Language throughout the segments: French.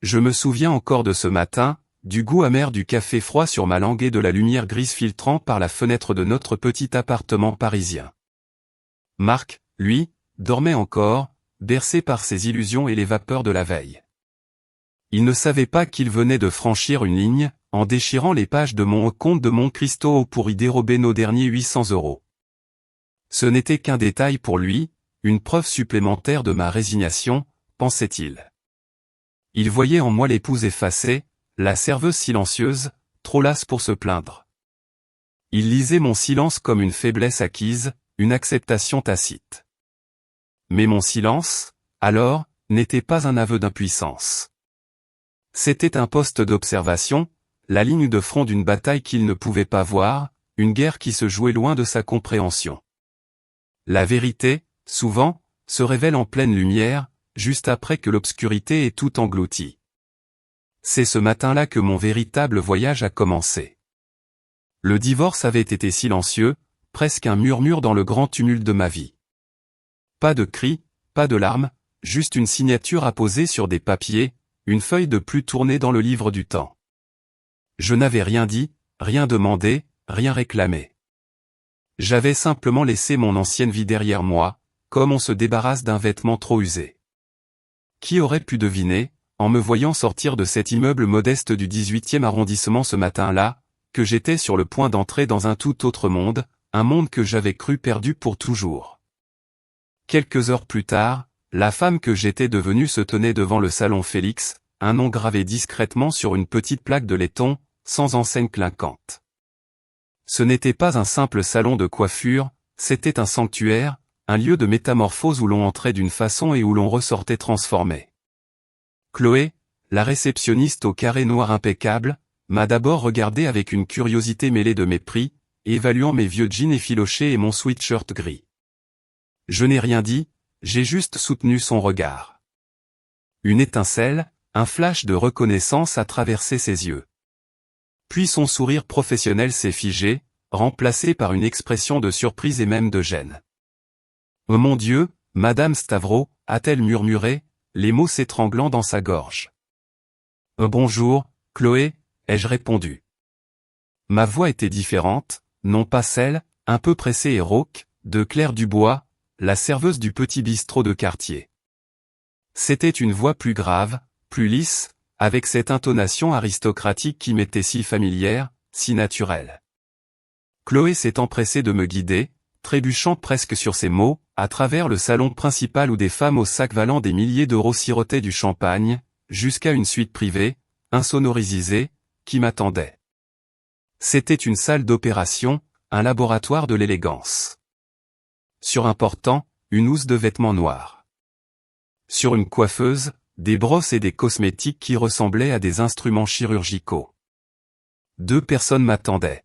Je me souviens encore de ce matin, du goût amer du café froid sur ma langue et de la lumière grise filtrant par la fenêtre de notre petit appartement parisien. Marc, lui, dormait encore, bercé par ses illusions et les vapeurs de la veille. Il ne savait pas qu'il venait de franchir une ligne, en déchirant les pages de mon compte de Monte Cristo pour y dérober nos derniers 800 €. Ce n'était qu'un détail pour lui, une preuve supplémentaire de ma résignation, pensait-il. Il voyait en moi l'épouse effacée, la serveuse silencieuse, trop lasse pour se plaindre. Il lisait mon silence comme une faiblesse acquise, une acceptation tacite. Mais mon silence, alors, n'était pas un aveu d'impuissance. C'était un poste d'observation, la ligne de front d'une bataille qu'il ne pouvait pas voir, une guerre qui se jouait loin de sa compréhension. La vérité, souvent, se révèle en pleine lumière, juste après que l'obscurité ait tout englouti. C'est ce matin-là que mon véritable voyage a commencé. Le divorce avait été silencieux, presque un murmure dans le grand tumulte de ma vie. Pas de cris, pas de larmes, juste une signature apposée sur des papiers, une feuille de plus tournée dans le livre du temps. Je n'avais rien dit, rien demandé, rien réclamé. J'avais simplement laissé mon ancienne vie derrière moi, comme on se débarrasse d'un vêtement trop usé. Qui aurait pu deviner, en me voyant sortir de cet immeuble modeste du 18e arrondissement ce matin-là, que j'étais sur le point d'entrer dans un tout autre monde, un monde que j'avais cru perdu pour toujours. Quelques heures plus tard, la femme que j'étais devenue se tenait devant le salon Félix, un nom gravé discrètement sur une petite plaque de laiton, sans enseigne clinquante. Ce n'était pas un simple salon de coiffure, c'était un sanctuaire, un lieu de métamorphose où l'on entrait d'une façon et où l'on ressortait transformé. Chloé, la réceptionniste au carré noir impeccable, m'a d'abord regardé avec une curiosité mêlée de mépris, évaluant mes vieux jeans effilochés et mon sweatshirt gris. Je n'ai rien dit, j'ai juste soutenu son regard. Une étincelle, un flash de reconnaissance a traversé ses yeux. Puis son sourire professionnel s'est figé, remplacé par une expression de surprise et même de gêne. « Oh mon Dieu, Madame Stavro » a-t-elle murmuré, les mots s'étranglant dans sa gorge. « Bonjour, Chloé » ai-je répondu. Ma voix était différente, non pas celle, un peu pressée et rauque, de Claire Dubois, la serveuse du petit bistrot de quartier. C'était une voix plus grave, plus lisse, avec cette intonation aristocratique qui m'était si familière, si naturelle. Chloé s'est empressée de me guider, trébuchant presque sur ses mots, à travers le salon principal où des femmes au sac valant des milliers d'euros sirotaient du champagne, jusqu'à une suite privée, insonorisée, qui m'attendait. C'était une salle d'opération, un laboratoire de l'élégance. Sur un portant, une housse de vêtements noirs. Sur une coiffeuse, des brosses et des cosmétiques qui ressemblaient à des instruments chirurgicaux. 2 personnes m'attendaient.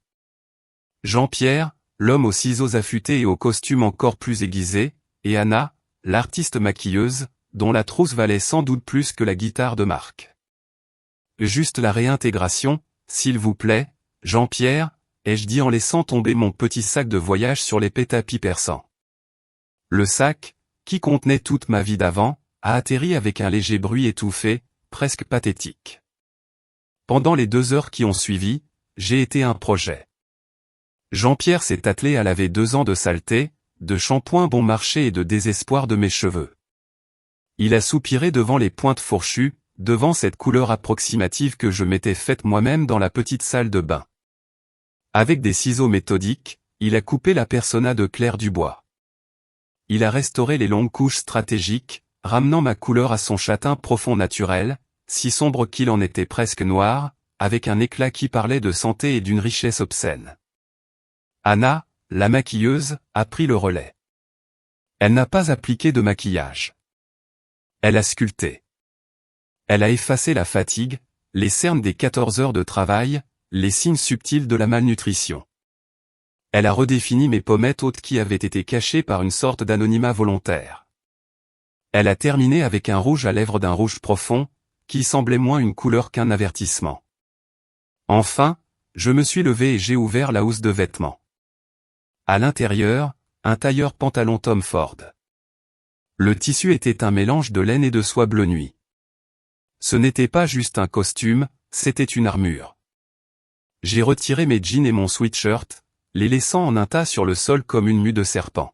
Jean-Pierre, l'homme aux ciseaux affûtés et au costume encore plus aiguisé, et Anna, l'artiste maquilleuse, dont la trousse valait sans doute plus que la guitare de Marc. Juste la réintégration, s'il vous plaît, Jean-Pierre, ai-je dit en laissant tomber mon petit sac de voyage sur l'épais tapis perçant. Le sac, qui contenait toute ma vie d'avant, a atterri avec un léger bruit étouffé, presque pathétique. Pendant les 2 heures qui ont suivi, j'ai été un projet. Jean-Pierre s'est attelé à laver 2 ans de saleté, de shampoing bon marché et de désespoir de mes cheveux. Il a soupiré devant les pointes fourchues, devant cette couleur approximative que je m'étais faite moi-même dans la petite salle de bain. Avec des ciseaux méthodiques, il a coupé la persona de Claire Dubois. Il a restauré les longues couches stratégiques, ramenant ma couleur à son châtain profond naturel, si sombre qu'il en était presque noir, avec un éclat qui parlait de santé et d'une richesse obscène. Anna, la maquilleuse, a pris le relais. Elle n'a pas appliqué de maquillage. Elle a sculpté. Elle a effacé la fatigue, les cernes des 14 heures de travail, les signes subtils de la malnutrition. Elle a redéfini mes pommettes hautes qui avaient été cachées par une sorte d'anonymat volontaire. Elle a terminé avec un rouge à lèvres d'un rouge profond, qui semblait moins une couleur qu'un avertissement. Enfin, je me suis levé et j'ai ouvert la housse de vêtements. À l'intérieur, un tailleur pantalon Tom Ford. Le tissu était un mélange de laine et de soie bleu nuit. Ce n'était pas juste un costume, c'était une armure. J'ai retiré mes jeans et mon sweatshirt, les laissant en un tas sur le sol comme une mue de serpent.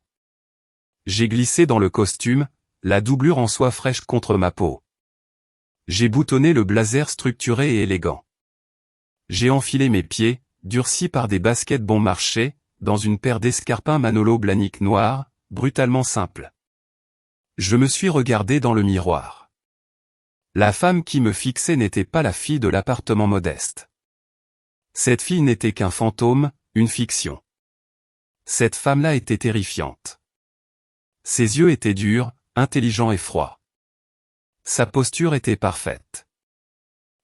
J'ai glissé dans le costume, la doublure en soie fraîche contre ma peau. J'ai boutonné le blazer structuré et élégant. J'ai enfilé mes pieds, durcis par des baskets bon marché, dans une paire d'escarpins Manolo Blahnik noirs, brutalement simples. Je me suis regardé dans le miroir. La femme qui me fixait n'était pas la fille de l'appartement modeste. Cette fille n'était qu'un fantôme, une fiction. Cette femme-là était terrifiante. Ses yeux étaient durs, intelligents et froids. Sa posture était parfaite.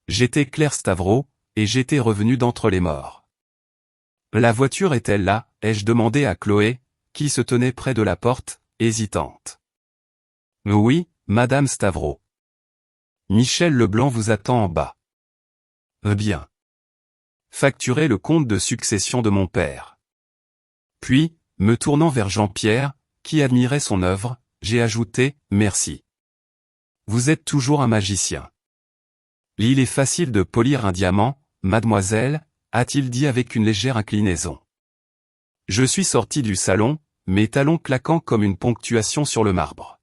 J'étais Claire Stavro, et j'étais revenu d'entre les morts. La voiture est-elle là, ai-je demandé à Chloé, qui se tenait près de la porte, hésitante. Oui, Madame Stavro. Michel Leblanc vous attend en bas. Bien. Facturez le compte de succession de mon père. Puis, me tournant vers Jean-Pierre, qui admirait son œuvre, j'ai ajouté, merci. Vous êtes toujours un magicien. Il est facile de polir un diamant, mademoiselle, a-t-il dit avec une légère inclinaison. Je suis sorti du salon, mes talons claquant comme une ponctuation sur le marbre.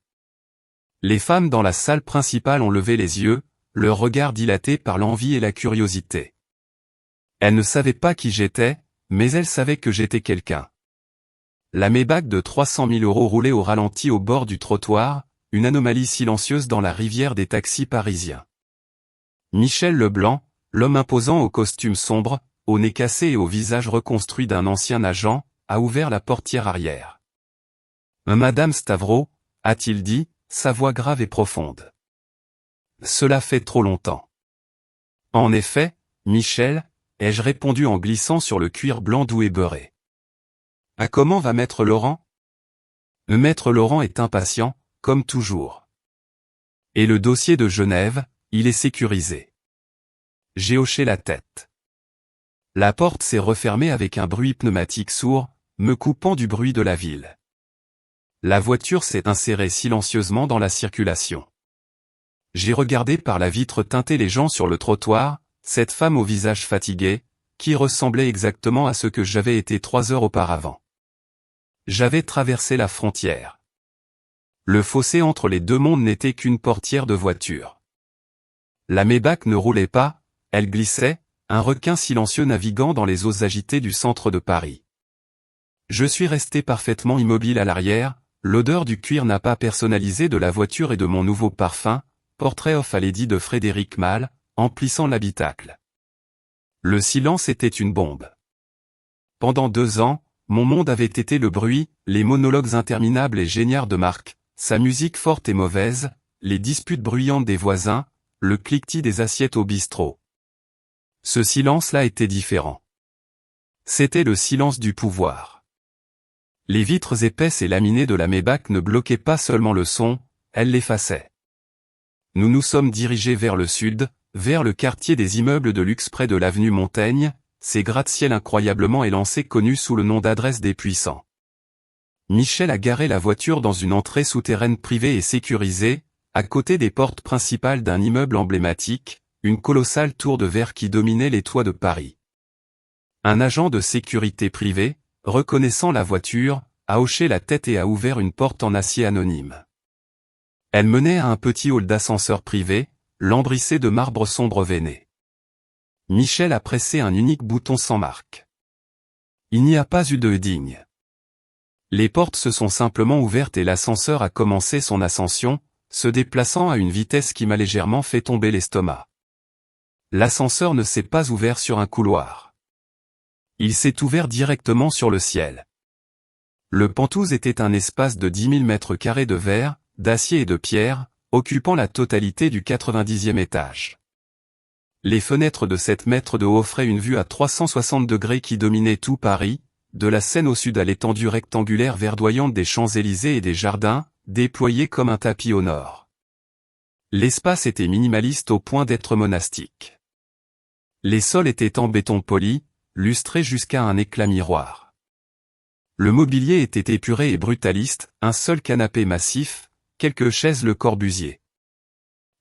Les femmes dans la salle principale ont levé les yeux, leur regard dilaté par l'envie et la curiosité. Elles ne savaient pas qui j'étais, mais elles savaient que j'étais quelqu'un. La Maybach de 300 000 € roulait au ralenti au bord du trottoir, une anomalie silencieuse dans la rivière des taxis parisiens. Michel Leblanc, l'homme imposant au costume sombre, au nez cassé et au visage reconstruit d'un ancien agent, a ouvert la portière arrière. Madame Stavro, a-t-il dit, sa voix grave et profonde. Cela fait trop longtemps. En effet, Michel, ai-je répondu en glissant sur le cuir blanc doux et beurré. À comment va Maître Laurent? Maître Laurent est impatient, comme toujours. Et le dossier de Genève, il est sécurisé. J'ai hoché la tête. La porte s'est refermée avec un bruit pneumatique sourd, me coupant du bruit de la ville. La voiture s'est insérée silencieusement dans la circulation. J'ai regardé par la vitre teintée les gens sur le trottoir, cette femme au visage fatigué, qui ressemblait exactement à ce que j'avais été 3 heures auparavant. J'avais traversé la frontière. Le fossé entre les deux mondes n'était qu'une portière de voiture. La Maybach ne roulait pas, elle glissait, un requin silencieux naviguant dans les eaux agitées du centre de Paris. Je suis resté parfaitement immobile à l'arrière, l'odeur du cuir nappa personnalisé de la voiture et de mon nouveau parfum, Portrait of a Lady de Frédéric Malle, emplissant l'habitacle. Le silence était une bombe. Pendant 2 ans, mon monde avait été le bruit, les monologues interminables et géniards de Marc, sa musique forte et mauvaise, les disputes bruyantes des voisins, le cliquetis des assiettes au bistrot. Ce silence-là était différent. C'était le silence du pouvoir. Les vitres épaisses et laminées de la Maybach ne bloquaient pas seulement le son, elles l'effaçaient. Nous nous sommes dirigés vers le sud, vers le quartier des immeubles de luxe près de l'avenue Montaigne, ces gratte-ciel incroyablement élancés connus sous le nom d'adresse des puissants. Michel a garé la voiture dans une entrée souterraine privée et sécurisée, à côté des portes principales d'un immeuble emblématique, une colossale tour de verre qui dominait les toits de Paris. Un agent de sécurité privée, reconnaissant la voiture, a hoché la tête et a ouvert une porte en acier anonyme. Elle menait à un petit hall d'ascenseur privé, lambrissé de marbre sombre veiné. Michel a pressé un unique bouton sans marque. Il n'y a pas eu de digne. Les portes se sont simplement ouvertes et l'ascenseur a commencé son ascension, se déplaçant à une vitesse qui m'a légèrement fait tomber l'estomac. L'ascenseur ne s'est pas ouvert sur un couloir. Il s'est ouvert directement sur le ciel. Le Penthouse était un espace de 10 000 mètres carrés de verre, d'acier et de pierre, occupant la totalité du 90e étage. Les fenêtres de 7 mètres de haut offraient une vue à 360 degrés qui dominait tout Paris, de la Seine au sud à l'étendue rectangulaire verdoyante des Champs-Élysées et des jardins, déployés comme un tapis au nord. L'espace était minimaliste au point d'être monastique. Les sols étaient en béton poli, lustrés jusqu'à un éclat miroir. Le mobilier était épuré et brutaliste, un seul canapé massif, quelques chaises Le Corbusier.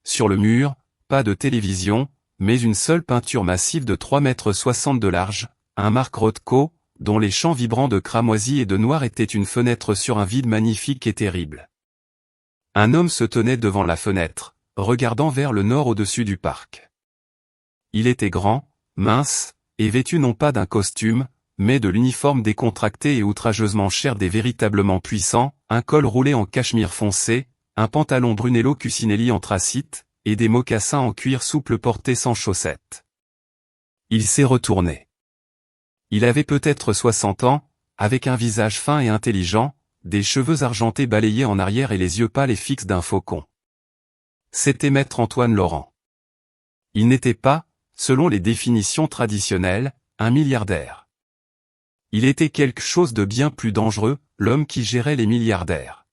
Sur le mur, pas de télévision, mais une seule peinture massive de 3,60 m de large, un Mark Rothko, dont les champs vibrants de cramoisi et de noir étaient une fenêtre sur un vide magnifique et terrible. Un homme se tenait devant la fenêtre, regardant vers le nord au-dessus du parc. Il était grand, mince, et vêtu non pas d'un costume, mais de l'uniforme décontracté et outrageusement cher des véritablement puissants, un col roulé en cachemire foncé, un pantalon Brunello Cucinelli anthracite, et des mocassins en cuir souple portés sans chaussettes. Il s'est retourné. Il avait peut-être 60 ans, avec un visage fin et intelligent, des cheveux argentés balayés en arrière et les yeux pâles et fixes d'un faucon. C'était maître Antoine Laurent. Il n'était pas, selon les définitions traditionnelles, un milliardaire. Il était quelque chose de bien plus dangereux, l'homme qui gérait les milliardaires.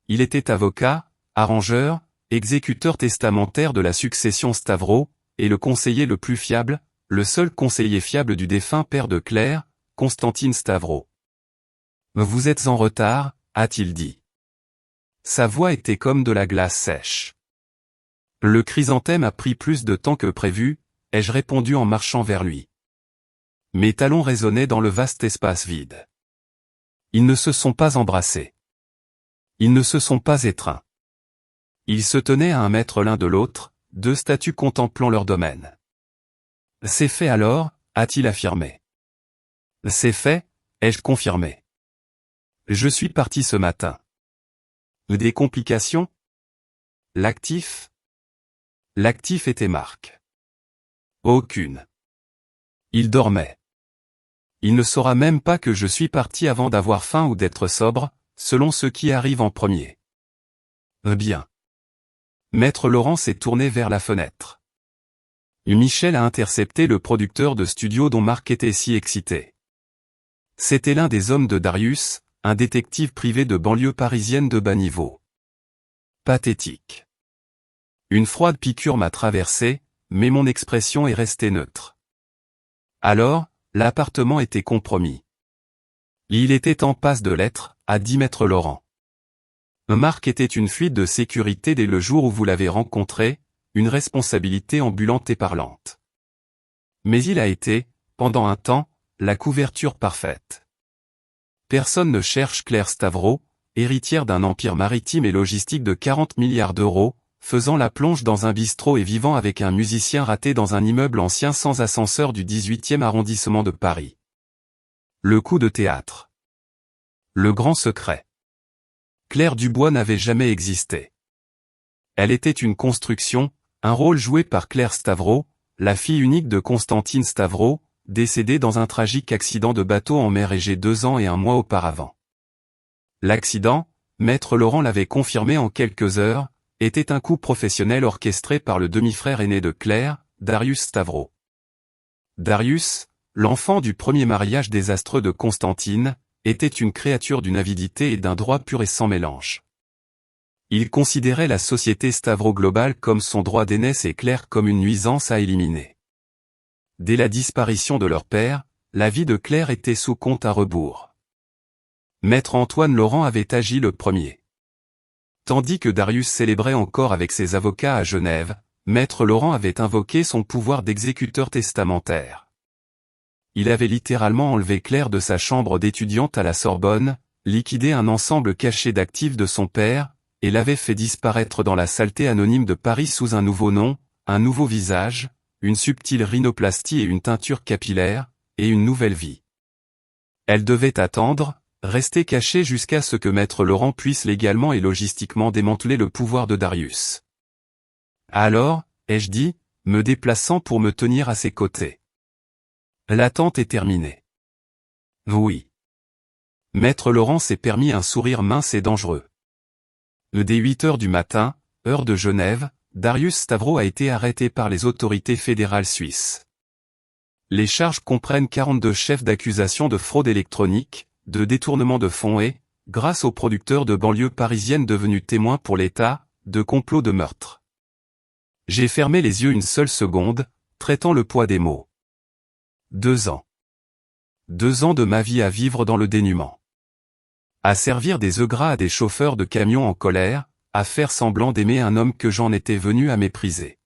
Il était avocat, arrangeur, exécuteur testamentaire de la succession Stavro, et le conseiller le plus fiable, le seul conseiller fiable du défunt père de Claire, Constantine Stavro. « Vous êtes en retard » a-t-il dit. Sa voix était comme de la glace sèche. Le chrysanthème a pris plus de temps que prévu, ai-je répondu en marchant vers lui. Mes talons résonnaient dans le vaste espace vide. Ils ne se sont pas embrassés. Ils ne se sont pas étreints. Ils se tenaient à 1 mètre l'un de l'autre, 2 statues contemplant leur domaine. « C'est fait alors » a-t-il affirmé. « C'est fait » ai-je confirmé. Je suis parti ce matin. Des complications? L'actif? L'actif était Marc. Aucune. Il dormait. Il ne saura même pas que je suis parti avant d'avoir faim ou d'être sobre, selon ce qui arrive en premier. Bien. Maître Laurent s'est tourné vers la fenêtre. Michel a intercepté le producteur de studio dont Marc était si excité. C'était l'un des hommes de Darius, un détective privé de banlieue parisienne de bas niveau. Pathétique. Une froide piqûre m'a traversé, mais mon expression est restée neutre. Alors, l'appartement était compromis. Il était en passe de l'être, a dit maître Laurent. Marc était une fuite de sécurité dès le jour où vous l'avez rencontré, une responsabilité ambulante et parlante. Mais il a été, pendant un temps, la couverture parfaite. Personne ne cherche Claire Stavro, héritière d'un empire maritime et logistique de 40 milliards d'euros, faisant la plonge dans un bistrot et vivant avec un musicien raté dans un immeuble ancien sans ascenseur du 18e arrondissement de Paris. Le coup de théâtre. Le grand secret. Claire Dubois n'avait jamais existé. Elle était une construction, un rôle joué par Claire Stavro, la fille unique de Constantine Stavro, décédée dans un tragique accident de bateau en mer Égée 2 ans et 1 mois auparavant. L'accident, maître Laurent l'avait confirmé en quelques heures, était un coup professionnel orchestré par le demi-frère aîné de Claire, Darius Stavro. Darius, l'enfant du premier mariage désastreux de Constantine, était une créature d'une avidité et d'un droit pur et sans mélange. Il considérait la société Stavro globale comme son droit d'aînesse et Claire comme une nuisance à éliminer. Dès la disparition de leur père, la vie de Claire était sous compte à rebours. Maître Antoine Laurent avait agi le premier. Tandis que Darius célébrait encore avec ses avocats à Genève, maître Laurent avait invoqué son pouvoir d'exécuteur testamentaire. Il avait littéralement enlevé Claire de sa chambre d'étudiante à la Sorbonne, liquidé un ensemble caché d'actifs de son père, et l'avait fait disparaître dans la saleté anonyme de Paris sous un nouveau nom, un nouveau visage, une subtile rhinoplastie et une teinture capillaire, et une nouvelle vie. Elle devait attendre, rester cachée jusqu'à ce que maître Laurent puisse légalement et logistiquement démanteler le pouvoir de Darius. Alors, ai-je dit, me déplaçant pour me tenir à ses côtés. L'attente est terminée. Oui. Maître Laurent s'est permis un sourire mince et dangereux. Dès 8 heures du matin, heure de Genève, Darius Stavro a été arrêté par les autorités fédérales suisses. Les charges comprennent 42 chefs d'accusation de fraude électronique, de détournement de fonds et, grâce aux producteurs de banlieue parisienne devenus témoins pour l'État, de complot de meurtre. J'ai fermé les yeux une seule seconde, traitant le poids des mots. 2 ans. 2 ans de ma vie à vivre dans le dénuement. À servir des œufs gras à des chauffeurs de camions en colère, à faire semblant d'aimer un homme que j'en étais venu à mépriser.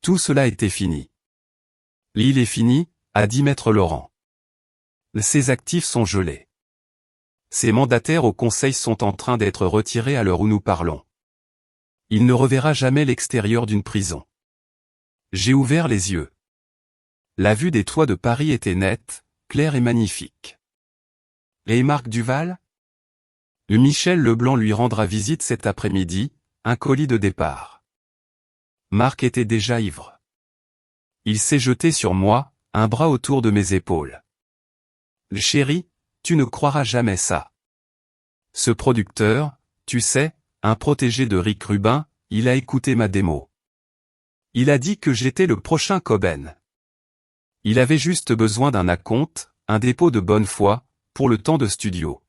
Tout cela était fini. L'île est finie, a dit Maître Laurent. Ses actifs sont gelés. Ses mandataires au conseil sont en train d'être retirés à l'heure où nous parlons. Il ne reverra jamais l'extérieur d'une prison. J'ai ouvert les yeux. La vue des toits de Paris était nette, claire et magnifique. Et Marc Duval? Michel Leblanc lui rendra visite cet après-midi, un colis de départ. Marc était déjà ivre. Il s'est jeté sur moi, un bras autour de mes épaules. Chérie, tu ne croiras jamais ça. Ce producteur, tu sais, un protégé de Rick Rubin, il a écouté ma démo. Il a dit que j'étais le prochain Cobain. Il avait juste besoin d'un acompte, un dépôt de bonne foi, pour le temps de studio.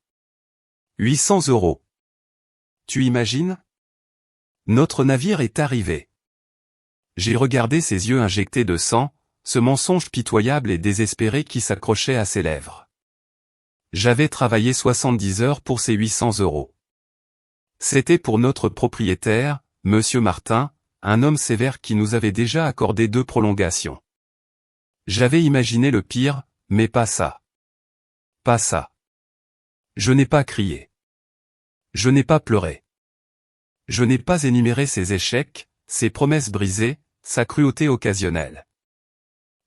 800 €. Tu imagines? Notre navire est arrivé. J'ai regardé ses yeux injectés de sang, ce mensonge pitoyable et désespéré qui s'accrochait à ses lèvres. J'avais travaillé 70 heures pour ces 800 €. C'était pour notre propriétaire, Monsieur Martin, un homme sévère qui nous avait déjà accordé 2 prolongations. J'avais imaginé le pire, mais pas ça. Pas ça. Je n'ai pas crié. Je n'ai pas pleuré. Je n'ai pas énuméré ses échecs, ses promesses brisées, sa cruauté occasionnelle.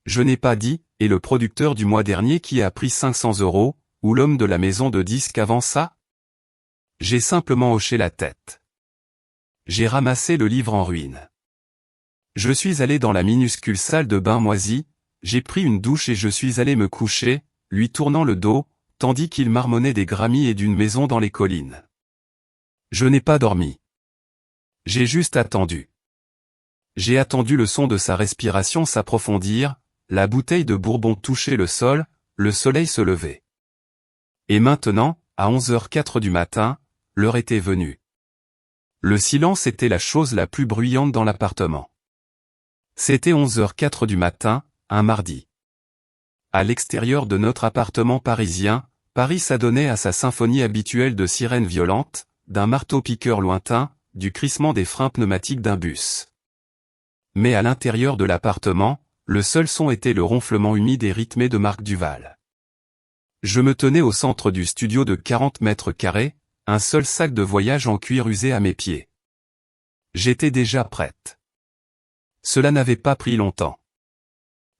Je n'ai pas dit, et le producteur du mois dernier qui a pris 500 €, ou l'homme de la maison de disques avant ça? J'ai simplement hoché la tête. J'ai ramassé le livre en ruine. Je suis allé dans la minuscule salle de bain moisie, j'ai pris une douche et je suis allé me coucher, lui tournant le dos, tandis qu'il marmonnait des grammy et d'une maison dans les collines. Je n'ai pas dormi. J'ai juste attendu. J'ai attendu le son de sa respiration s'approfondir, la bouteille de Bourbon toucher le sol, le soleil se lever. Et maintenant, à 11h04 du matin, l'heure était venue. Le silence était la chose la plus bruyante dans l'appartement. C'était 11h04 du matin, un mardi. À l'extérieur de notre appartement parisien, Paris s'adonnait à sa symphonie habituelle de sirènes violentes, d'un marteau-piqueur lointain, du crissement des freins pneumatiques d'un bus. Mais à l'intérieur de l'appartement, le seul son était le ronflement humide et rythmé de Marc Duval. Je me tenais au centre du studio de 40 mètres carrés, un seul sac de voyage en cuir usé à mes pieds. J'étais déjà prête. Cela n'avait pas pris longtemps.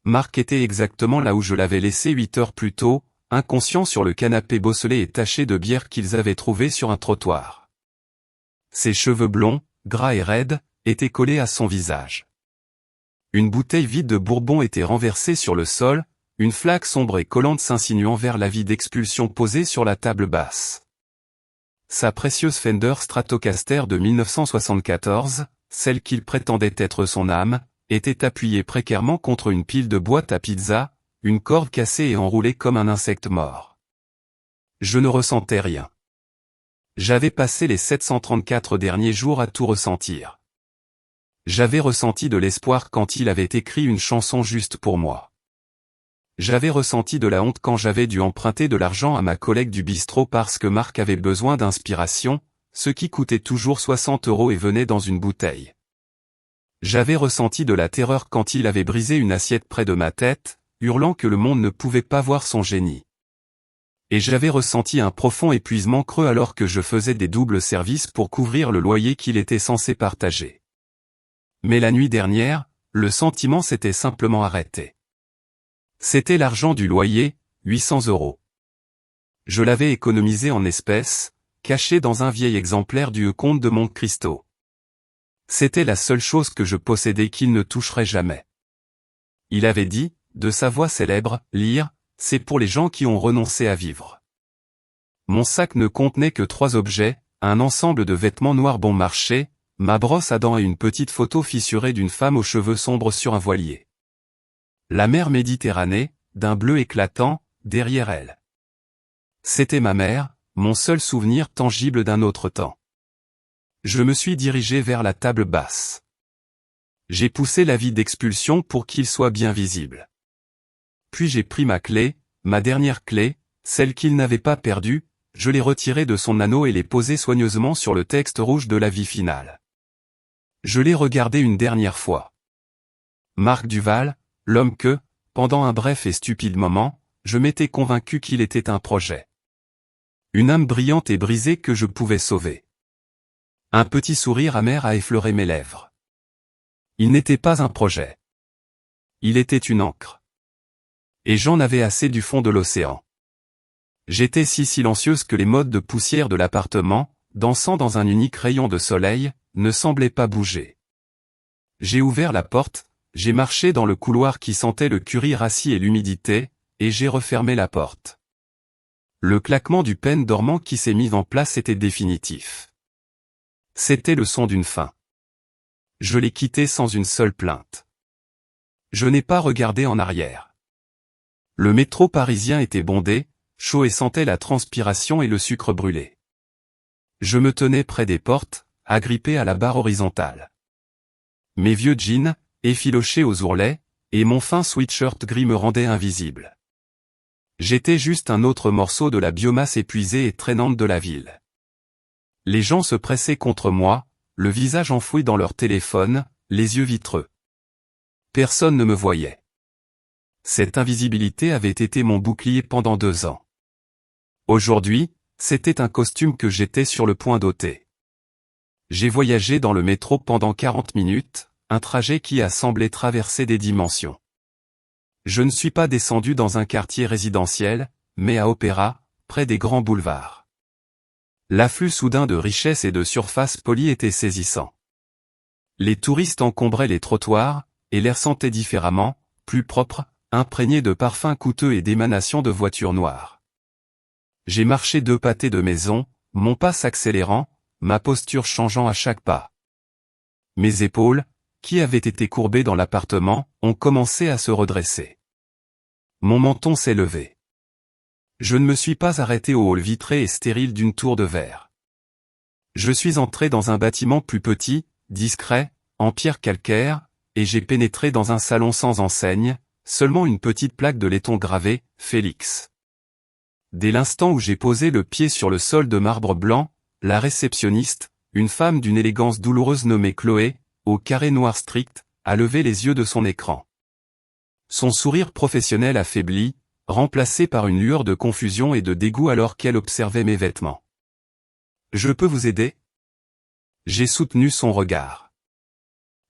Marc était exactement là où je l'avais laissé 8 heures plus tôt, inconscient sur le canapé bosselé et taché de bière qu'ils avaient trouvé sur un trottoir. Ses cheveux blonds, gras et raides, étaient collés à son visage. Une bouteille vide de Bourbon était renversée sur le sol, une flaque sombre et collante s'insinuant vers la vie d'expulsion posée sur la table basse. Sa précieuse Fender Stratocaster de 1974, celle qu'il prétendait être son âme, était appuyée précairement contre une pile de boîtes à pizza, une corde cassée et enroulée comme un insecte mort. Je ne ressentais rien. J'avais passé les 734 derniers jours à tout ressentir. J'avais ressenti de l'espoir quand il avait écrit une chanson juste pour moi. J'avais ressenti de la honte quand j'avais dû emprunter de l'argent à ma collègue du bistrot parce que Marc avait besoin d'inspiration, ce qui coûtait toujours 60 € et venait dans une bouteille. J'avais ressenti de la terreur quand il avait brisé une assiette près de ma tête, hurlant que le monde ne pouvait pas voir son génie. Et j'avais ressenti un profond épuisement creux alors que je faisais des doubles services pour couvrir le loyer qu'il était censé partager. Mais la nuit dernière, le sentiment s'était simplement arrêté. C'était l'argent du loyer, 800 €. Je l'avais économisé en espèces, caché dans un vieil exemplaire du Comte de Monte Cristo. C'était la seule chose que je possédais qu'il ne toucherait jamais. Il avait dit, de sa voix célèbre, lire, c'est pour les gens qui ont renoncé à vivre. Mon sac ne contenait que 3 objets, un ensemble de vêtements noirs bon marché, ma brosse à dents et une petite photo fissurée d'une femme aux cheveux sombres sur un voilier. La mer Méditerranée, d'un bleu éclatant, derrière elle. C'était ma mère, mon seul souvenir tangible d'un autre temps. Je me suis dirigé vers la table basse. J'ai poussé l'avis d'expulsion pour qu'il soit bien visible. Puis j'ai pris ma clé, ma dernière clé, celle qu'il n'avait pas perdue, je l'ai retirée de son anneau et l'ai posée soigneusement sur le texte rouge de l'avis final. Je l'ai regardé une dernière fois. Marc Duval, l'homme que, pendant un bref et stupide moment, je m'étais convaincu qu'il était un projet. Une âme brillante et brisée que je pouvais sauver. Un petit sourire amer a effleuré mes lèvres. Il n'était pas un projet. Il était une encre. Et j'en avais assez du fond de l'océan. J'étais si silencieuse que les mottes de poussière de l'appartement, dansant dans un unique rayon de soleil, ne semblaient pas bouger. J'ai ouvert la porte, j'ai marché dans le couloir qui sentait le curry rassis et l'humidité, et j'ai refermé la porte. Le claquement du pêne dormant qui s'est mis en place était définitif. C'était le son d'une fin. Je l'ai quitté sans une seule plainte. Je n'ai pas regardé en arrière. Le métro parisien était bondé, chaud et sentait la transpiration et le sucre brûlé. Je me tenais près des portes, agrippé à la barre horizontale. Mes vieux jeans, effilochés aux ourlets, et mon fin sweatshirt gris me rendaient invisible. J'étais juste un autre morceau de la biomasse épuisée et traînante de la ville. Les gens se pressaient contre moi, le visage enfoui dans leur téléphone, les yeux vitreux. Personne ne me voyait. Cette invisibilité avait été mon bouclier pendant 2 ans. Aujourd'hui, c'était un costume que j'étais sur le point d'ôter. J'ai voyagé dans le métro pendant 40 minutes, un trajet qui a semblé traverser des dimensions. Je ne suis pas descendu dans un quartier résidentiel, mais à Opéra, près des grands boulevards. L'afflux soudain de richesses et de surfaces polies était saisissant. Les touristes encombraient les trottoirs, et l'air sentait différemment, plus propre, imprégné de parfums coûteux et d'émanations de voitures noires. J'ai marché 2 pâtés de maison, mon pas s'accélérant, ma posture changeant à chaque pas. Mes épaules, qui avaient été courbées dans l'appartement, ont commencé à se redresser. Mon menton s'est levé. Je ne me suis pas arrêté au hall vitré et stérile d'une tour de verre. Je suis entré dans un bâtiment plus petit, discret, en pierre calcaire, et j'ai pénétré dans un salon sans enseigne, seulement une petite plaque de laiton gravée, Félix. Dès l'instant où j'ai posé le pied sur le sol de marbre blanc, la réceptionniste, une femme d'une élégance douloureuse nommée Chloé, au carré noir strict, a levé les yeux de son écran. Son sourire professionnel affaibli, remplacé par une lueur de confusion et de dégoût alors qu'elle observait mes vêtements. « Je peux vous aider ?» J'ai soutenu son regard.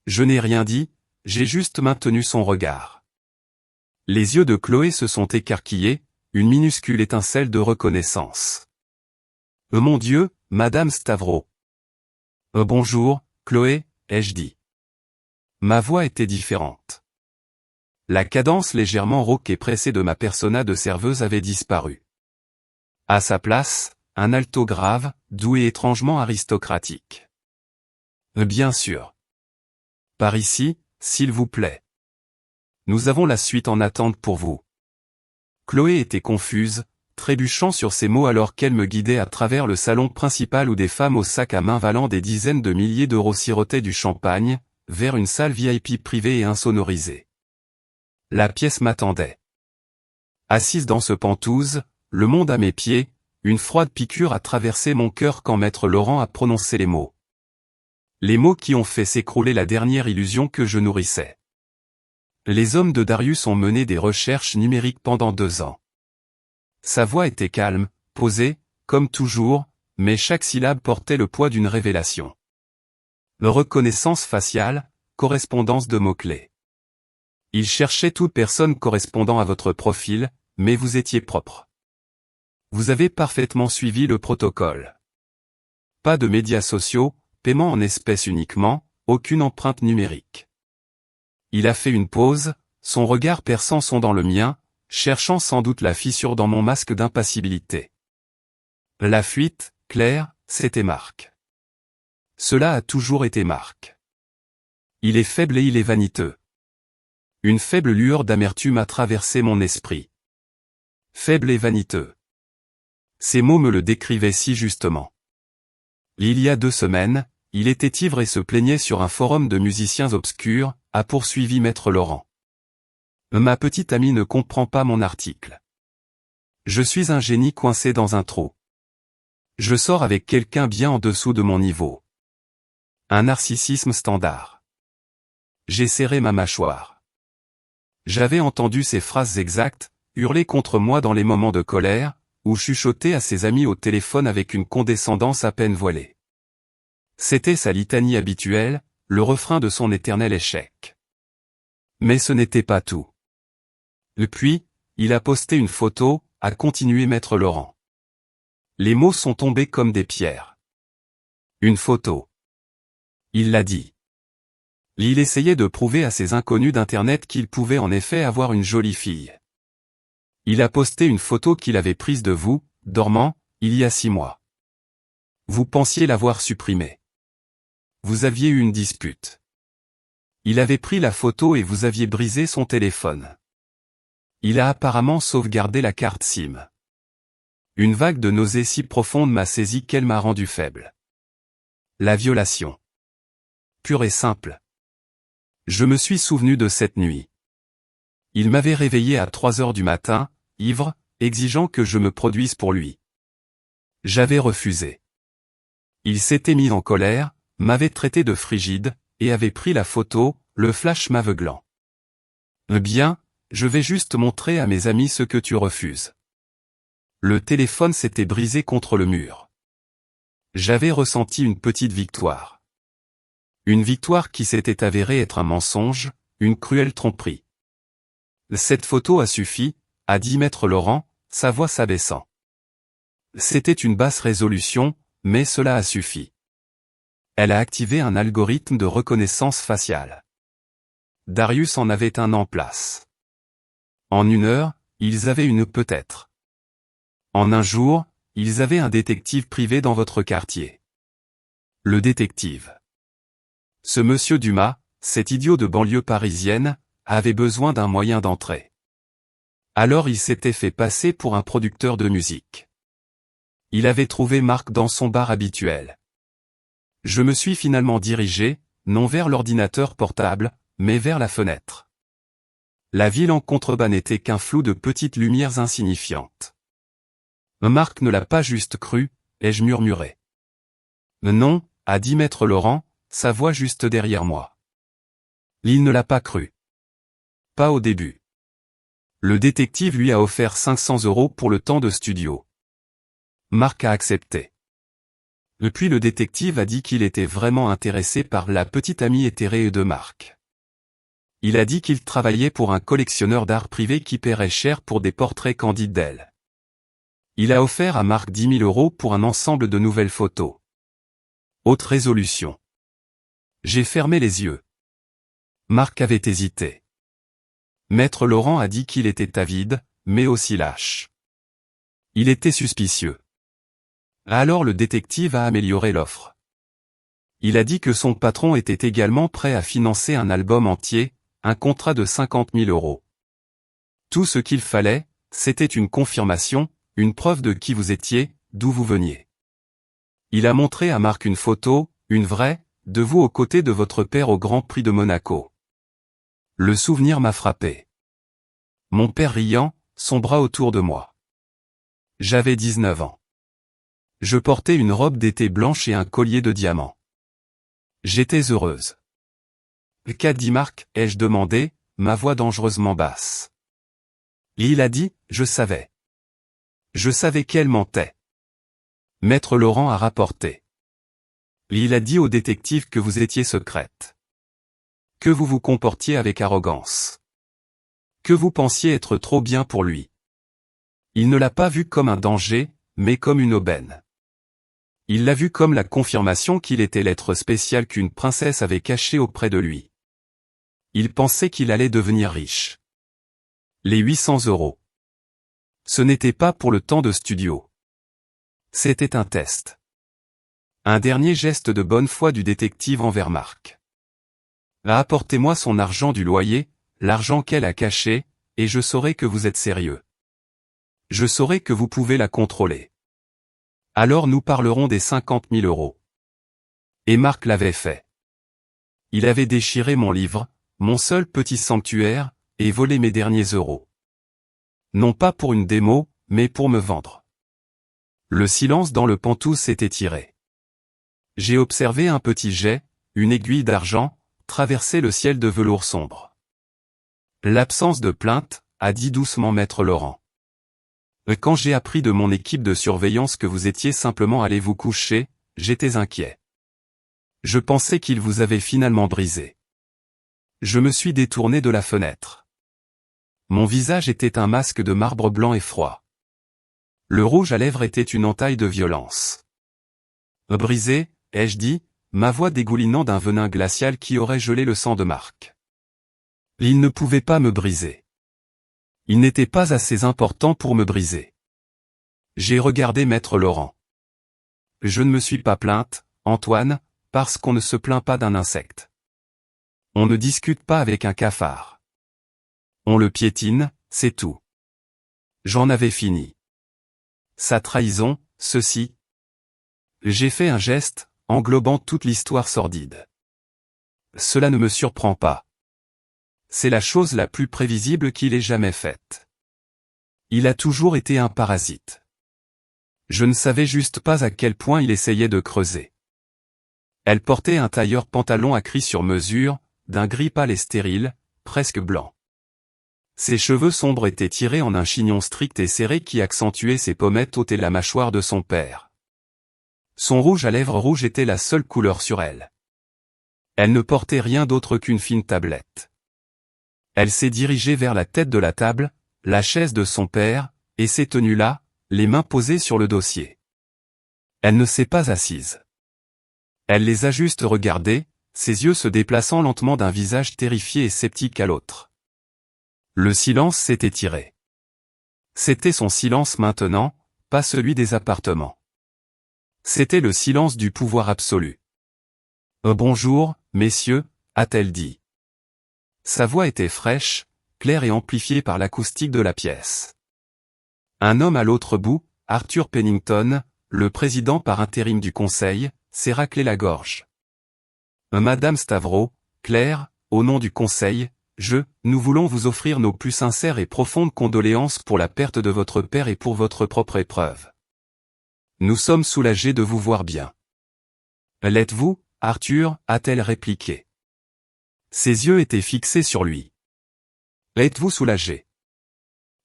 Je n'ai rien dit, j'ai juste maintenu son regard. Les yeux de Chloé se sont écarquillés, une minuscule étincelle de reconnaissance. « Mon Dieu, Madame Stavro. »« Bonjour, Chloé, » ai-je dit. Ma voix était différente. La cadence légèrement rauque et pressée de ma persona de serveuse avait disparu. À sa place, un alto grave, doux et étrangement aristocratique. Bien sûr. Par ici, s'il vous plaît. Nous avons la suite en attente pour vous. Chloé était confuse, trébuchant sur ses mots alors qu'elle me guidait à travers le salon principal où des femmes au sac à main valant des dizaines de milliers d'euros sirotaient du champagne, vers une salle VIP privée et insonorisée. La pièce m'attendait. Assise dans ce penthouse, le monde à mes pieds, une froide piqûre a traversé mon cœur quand maître Laurent a prononcé les mots. Les mots qui ont fait s'écrouler la dernière illusion que je nourrissais. Les hommes de Darius ont mené des recherches numériques pendant 2 ans. Sa voix était calme, posée, comme toujours, mais chaque syllabe portait le poids d'une révélation. Reconnaissance faciale, correspondance de mots-clés. Il cherchait toute personne correspondant à votre profil, mais vous étiez propre. Vous avez parfaitement suivi le protocole. Pas de médias sociaux, paiement en espèces uniquement, aucune empreinte numérique. Il a fait une pause, son regard perçant son dans le mien, cherchant sans doute la fissure dans mon masque d'impassibilité. La fuite, Claire, c'était Marc. Cela a toujours été Marc. Il est faible et il est vaniteux. Une faible lueur d'amertume a traversé mon esprit. Faible et vaniteux. Ces mots me le décrivaient si justement. Il y a 2 semaines, il était ivre et se plaignait sur un forum de musiciens obscurs, a poursuivi maître Laurent. Ma petite amie ne comprend pas mon article. Je suis un génie coincé dans un trou. Je sors avec quelqu'un bien en dessous de mon niveau. Un narcissisme standard. J'ai serré ma mâchoire. J'avais entendu ces phrases exactes, hurler contre moi dans les moments de colère, ou chuchoter à ses amis au téléphone avec une condescendance à peine voilée. C'était sa litanie habituelle, le refrain de son éternel échec. Mais ce n'était pas tout. Puis, il a posté une photo, a continué Maître Laurent. Les mots sont tombés comme des pierres. Une photo. Il l'a dit. Il essayait de prouver à ces inconnus d'Internet qu'il pouvait en effet avoir une jolie fille. Il a posté une photo qu'il avait prise de vous, dormant, il y a 6 mois. Vous pensiez l'avoir supprimée. Vous aviez eu une dispute. Il avait pris la photo et vous aviez brisé son téléphone. Il a apparemment sauvegardé la carte SIM. Une vague de nausée si profonde m'a saisi qu'elle m'a rendu faible. La violation. Pure et simple. Je me suis souvenu de cette nuit. Il m'avait réveillé à 3 heures du matin, ivre, exigeant que je me produise pour lui. J'avais refusé. Il s'était mis en colère, m'avait traité de frigide, et avait pris la photo, le flash m'aveuglant. Bien, je vais juste montrer à mes amis ce que tu refuses. Le téléphone s'était brisé contre le mur. J'avais ressenti une petite victoire. Une victoire qui s'était avérée être un mensonge, une cruelle tromperie. Cette photo a suffi, a dit Maître Laurent, sa voix s'abaissant. C'était une basse résolution, mais cela a suffi. Elle a activé un algorithme de reconnaissance faciale. Darius en avait un en place. En 1 heure, ils avaient une peut-être. En 1 jour, ils avaient un détective privé dans votre quartier. Le détective. Ce monsieur Dumas, cet idiot de banlieue parisienne, avait besoin d'un moyen d'entrée. Alors il s'était fait passer pour un producteur de musique. Il avait trouvé Marc dans son bar habituel. Je me suis finalement dirigé, non vers l'ordinateur portable, mais vers la fenêtre. La ville en contrebas n'était qu'un flou de petites lumières insignifiantes. Marc ne l'a pas juste cru, ai-je murmuré. Non, a dit Maître Laurent, sa voix juste derrière moi. Il ne l'a pas cru. Pas au début. Le détective lui a offert 500 € pour le temps de studio. Marc a accepté. Puis le détective a dit qu'il était vraiment intéressé par la petite amie éthérée de Marc. Il a dit qu'il travaillait pour un collectionneur d'art privé qui paierait cher pour des portraits candides d'elle. Il a offert à Marc 10 000 € pour un ensemble de nouvelles photos. Haute résolution. J'ai fermé les yeux. Marc avait hésité. Maître Laurent a dit qu'il était avide, mais aussi lâche. Il était suspicieux. Alors le détective a amélioré l'offre. Il a dit que son patron était également prêt à financer un album entier, un contrat de 50 000 €. Tout ce qu'il fallait, c'était une confirmation, une preuve de qui vous étiez, d'où vous veniez. Il a montré à Marc une photo, une vraie, de vous aux côtés de votre père au Grand Prix de Monaco. Le souvenir m'a frappé. Mon père riant, son bras autour de moi. J'avais 19 ans. Je portais une robe d'été blanche et un collier de diamants. J'étais heureuse. Qu'a dit Marc, ai-je demandé, ma voix dangereusement basse. Et il a dit, je savais. Je savais qu'elle mentait. Maître Laurent a rapporté. Et il a dit au détective que vous étiez secrète. Que vous vous comportiez avec arrogance. Que vous pensiez être trop bien pour lui. Il ne l'a pas vu comme un danger, mais comme une aubaine. Il l'a vu comme la confirmation qu'il était l'être spécial qu'une princesse avait caché auprès de lui. Il pensait qu'il allait devenir riche. Les 800 €. Ce n'était pas pour le temps de studio. C'était un test. Un dernier geste de bonne foi du détective envers Marc. Apportez-moi son argent du loyer, l'argent qu'elle a caché, et je saurai que vous êtes sérieux. Je saurai que vous pouvez la contrôler. Alors nous parlerons des 50 000 €. Et Marc l'avait fait. Il avait déchiré mon livre, mon seul petit sanctuaire, et volé mes derniers euros. Non pas pour une démo, mais pour me vendre. Le silence dans le pantouf s'est étiré. J'ai observé un petit jet, une aiguille d'argent, traverser le ciel de velours sombre. L'absence de plainte, a dit doucement maître Laurent. Quand j'ai appris de mon équipe de surveillance que vous étiez simplement allé vous coucher, j'étais inquiet. Je pensais qu'il vous avait finalement brisé. Je me suis détourné de la fenêtre. Mon visage était un masque de marbre blanc et froid. Le rouge à lèvres était une entaille de violence. Brisé, ai-je dit, ma voix dégoulinant d'un venin glacial qui aurait gelé le sang de Marc. Il ne pouvait pas me briser. Il n'était pas assez important pour me briser. J'ai regardé maître Laurent. Je ne me suis pas plainte, Antoine, parce qu'on ne se plaint pas d'un insecte. On ne discute pas avec un cafard. On le piétine, c'est tout. J'en avais fini. Sa trahison, ceci. J'ai fait un geste, englobant toute l'histoire sordide. Cela ne me surprend pas. C'est la chose la plus prévisible qu'il ait jamais faite. Il a toujours été un parasite. Je ne savais juste pas à quel point il essayait de creuser. Elle portait un tailleur pantalon à cris sur mesure, d'un gris pâle et stérile, presque blanc. Ses cheveux sombres étaient tirés en un chignon strict et serré qui accentuait ses pommettes hautes et la mâchoire de son père. Son rouge à lèvres rouges était la seule couleur sur elle. Elle ne portait rien d'autre qu'une fine tablette. Elle s'est dirigée vers la tête de la table, la chaise de son père, et s'est tenue là, les mains posées sur le dossier. Elle ne s'est pas assise. Elle les a juste regardés, ses yeux se déplaçant lentement d'un visage terrifié et sceptique à l'autre. Le silence s'est étiré. C'était son silence maintenant, pas celui des appartements. C'était le silence du pouvoir absolu. « Bonjour, messieurs », a-t-elle dit. Sa voix était fraîche, claire et amplifiée par l'acoustique de la pièce. Un homme à l'autre bout, Arthur Pennington, le président par intérim du conseil, s'est raclé la gorge. Madame Stavro, Claire, au nom du conseil, nous voulons vous offrir nos plus sincères et profondes condoléances pour la perte de votre père et pour votre propre épreuve. Nous sommes soulagés de vous voir bien. L'êtes-vous, Arthur, a-t-elle répliqué. Ses yeux étaient fixés sur lui. Êtes-vous soulagé?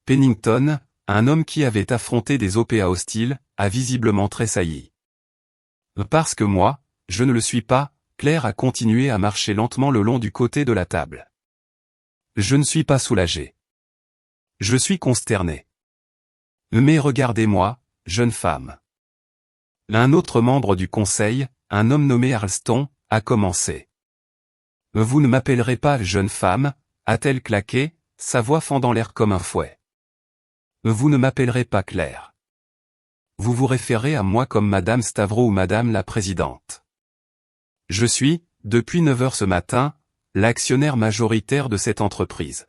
Pennington, un homme qui avait affronté des OPA hostiles, a visiblement tressailli. Parce que moi, je ne le suis pas, Claire a continué à marcher lentement le long du côté de la table. Je ne suis pas soulagé. Je suis consterné. Mais regardez-moi, jeune femme. Un autre membre du conseil, un homme nommé Arlston, a commencé. Vous ne m'appellerez pas jeune femme, a-t-elle claqué, sa voix fendant l'air comme un fouet. Vous ne m'appellerez pas Claire. Vous vous référez à moi comme Madame Stavro ou Madame la Présidente. Je suis, depuis 9 heures ce matin, l'actionnaire majoritaire de cette entreprise.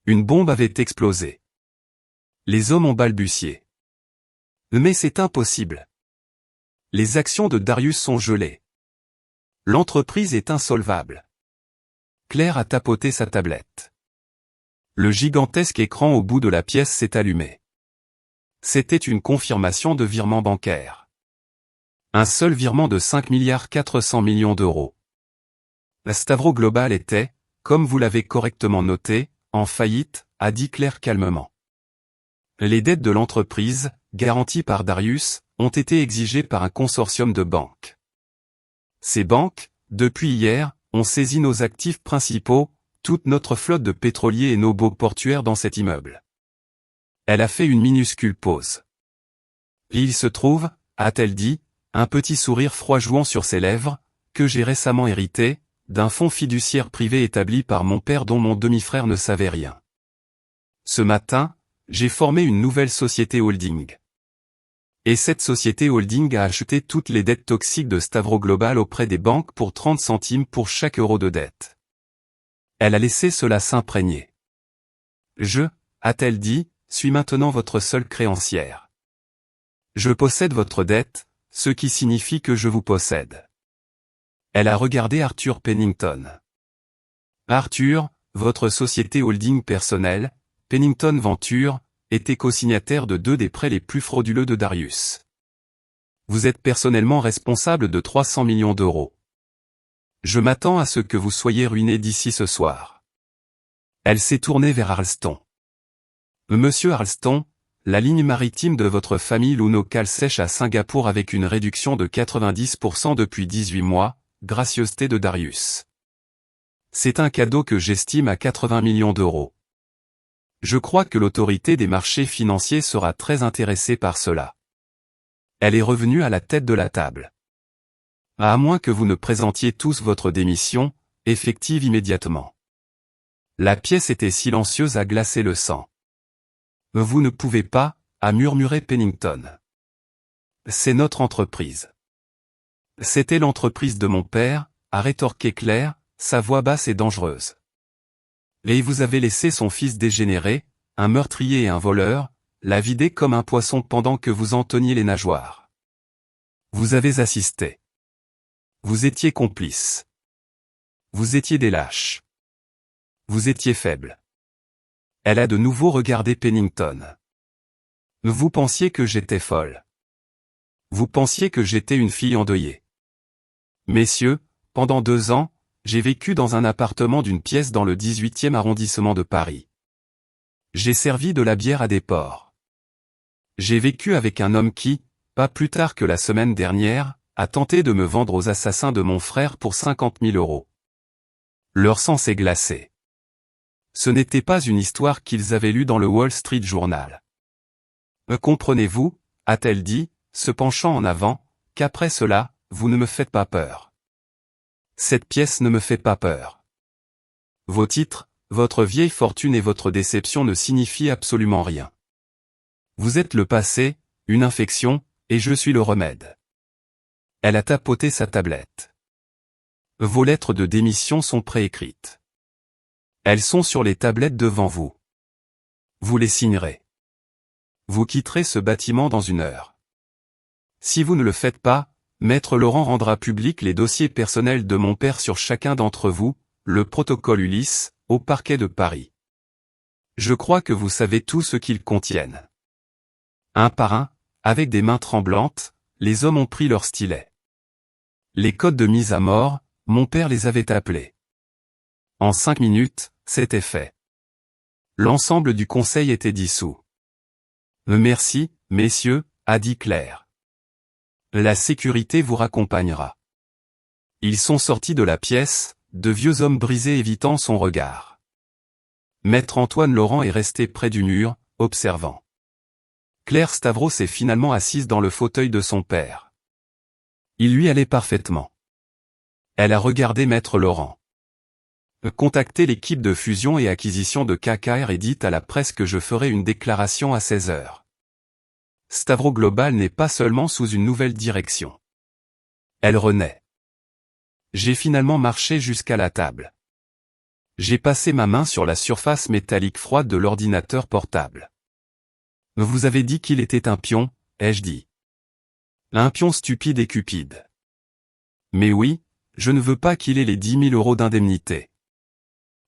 Une bombe avait explosé. Les hommes ont balbutié. Mais c'est impossible. Les actions de Darius sont gelées. L'entreprise est insolvable. Claire a tapoté sa tablette. Le gigantesque écran au bout de la pièce s'est allumé. C'était une confirmation de virement bancaire. Un seul virement de 5,4 milliards d'euros. La Stavro Global était, comme vous l'avez correctement noté, en faillite, a dit Claire calmement. Les dettes de l'entreprise, garanties par Darius, ont été exigées par un consortium de banques. Ces banques, depuis hier, ont saisi nos actifs principaux, toute notre flotte de pétroliers et nos baux portuaires dans cet immeuble. Elle a fait une minuscule pause. Il se trouve, a-t-elle dit, un petit sourire froid jouant sur ses lèvres, que j'ai récemment hérité, d'un fonds fiduciaire privé établi par mon père dont mon demi-frère ne savait rien. Ce matin, j'ai formé une nouvelle société holding. Et cette société holding a acheté toutes les dettes toxiques de Stavro Global auprès des banques pour 30 centimes pour chaque euro de dette. Elle a laissé cela s'imprégner. Je, a-t-elle dit, suis maintenant votre seule créancière. Je possède votre dette, ce qui signifie que je vous possède. Elle a regardé Arthur Pennington. Arthur, votre société holding personnelle, Pennington Venture, était co-signataire de 2 des prêts les plus frauduleux de Darius. Vous êtes personnellement responsable de 300 millions d'euros. Je m'attends à ce que vous soyez ruiné d'ici ce soir. Elle s'est tournée vers Arlston. Monsieur Arlston, la ligne maritime de votre famille Lunocal sèche à Singapour avec une réduction de 90% depuis 18 mois, gracieuseté de Darius. C'est un cadeau que j'estime à 80 millions d'euros. Je crois que l'autorité des marchés financiers sera très intéressée par cela. Elle est revenue à la tête de la table. À moins que vous ne présentiez tous votre démission, effective immédiatement. La pièce était silencieuse à glacer le sang. Vous ne pouvez pas, a murmuré Pennington. C'est notre entreprise. C'était l'entreprise de mon père, a rétorqué Claire, sa voix basse et dangereuse. Et vous avez laissé son fils dégénérer, un meurtrier et un voleur, la vider comme un poisson pendant que vous en teniez les nageoires. Vous avez assisté. Vous étiez complice. Vous étiez des lâches. Vous étiez faible. Elle a de nouveau regardé Pennington. Vous pensiez que j'étais folle. Vous pensiez que j'étais une fille endeuillée. Messieurs, pendant 2 ans, j'ai vécu dans un appartement d'une pièce dans le 18e arrondissement de Paris. J'ai servi de la bière à des porcs. J'ai vécu avec un homme qui, pas plus tard que la semaine dernière, a tenté de me vendre aux assassins de mon frère pour 50 000 euros. Leur sang s'est glacé. Ce n'était pas une histoire qu'ils avaient lue dans le Wall Street Journal. Comprenez-vous, a-t-elle dit, se penchant en avant, qu'après cela, vous ne me faites pas peur. Cette pièce ne me fait pas peur. Vos titres, votre vieille fortune et votre déception ne signifient absolument rien. Vous êtes le passé, une infection, et je suis le remède. Elle a tapoté sa tablette. Vos lettres de démission sont préécrites. Elles sont sur les tablettes devant vous. Vous les signerez. Vous quitterez ce bâtiment dans 1 heure. Si vous ne le faites pas, Maître Laurent rendra public les dossiers personnels de mon père sur chacun d'entre vous, le protocole Ulysse, au parquet de Paris. Je crois que vous savez tout ce qu'ils contiennent. Un par un, avec des mains tremblantes, les hommes ont pris leur stylet. Les codes de mise à mort, mon père les avait appelés. En 5 minutes, c'était fait. L'ensemble du conseil était dissous. Merci, messieurs, a dit Claire. La sécurité vous raccompagnera. Ils sont sortis de la pièce, de vieux hommes brisés évitant son regard. Maître Antoine Laurent est resté près du mur, observant. Claire Stavros est finalement assise dans le fauteuil de son père. Il lui allait parfaitement. Elle a regardé Maître Laurent. Contactez l'équipe de fusion et acquisition de KKR et dites à la presse que je ferai une déclaration à 16 heures. Stavro Global n'est pas seulement sous une nouvelle direction. Elle renaît. J'ai finalement marché jusqu'à la table. J'ai passé ma main sur la surface métallique froide de l'ordinateur portable. Vous avez dit qu'il était un pion, ai-je dit. Un pion stupide et cupide. Mais oui, je ne veux pas qu'il ait les 10 000 euros d'indemnité.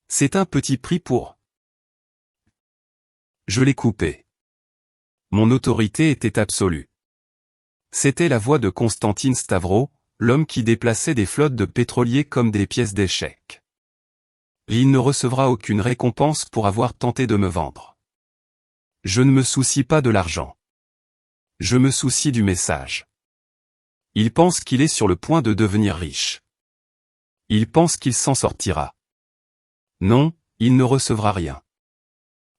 C'est un petit prix pour... Je l'ai coupé. Mon autorité était absolue. C'était la voix de Constantine Stavro, l'homme qui déplaçait des flottes de pétroliers comme des pièces d'échecs. Il ne recevra aucune récompense pour avoir tenté de me vendre. Je ne me soucie pas de l'argent. Je me soucie du message. Il pense qu'il est sur le point de devenir riche. Il pense qu'il s'en sortira. Non, il ne recevra rien.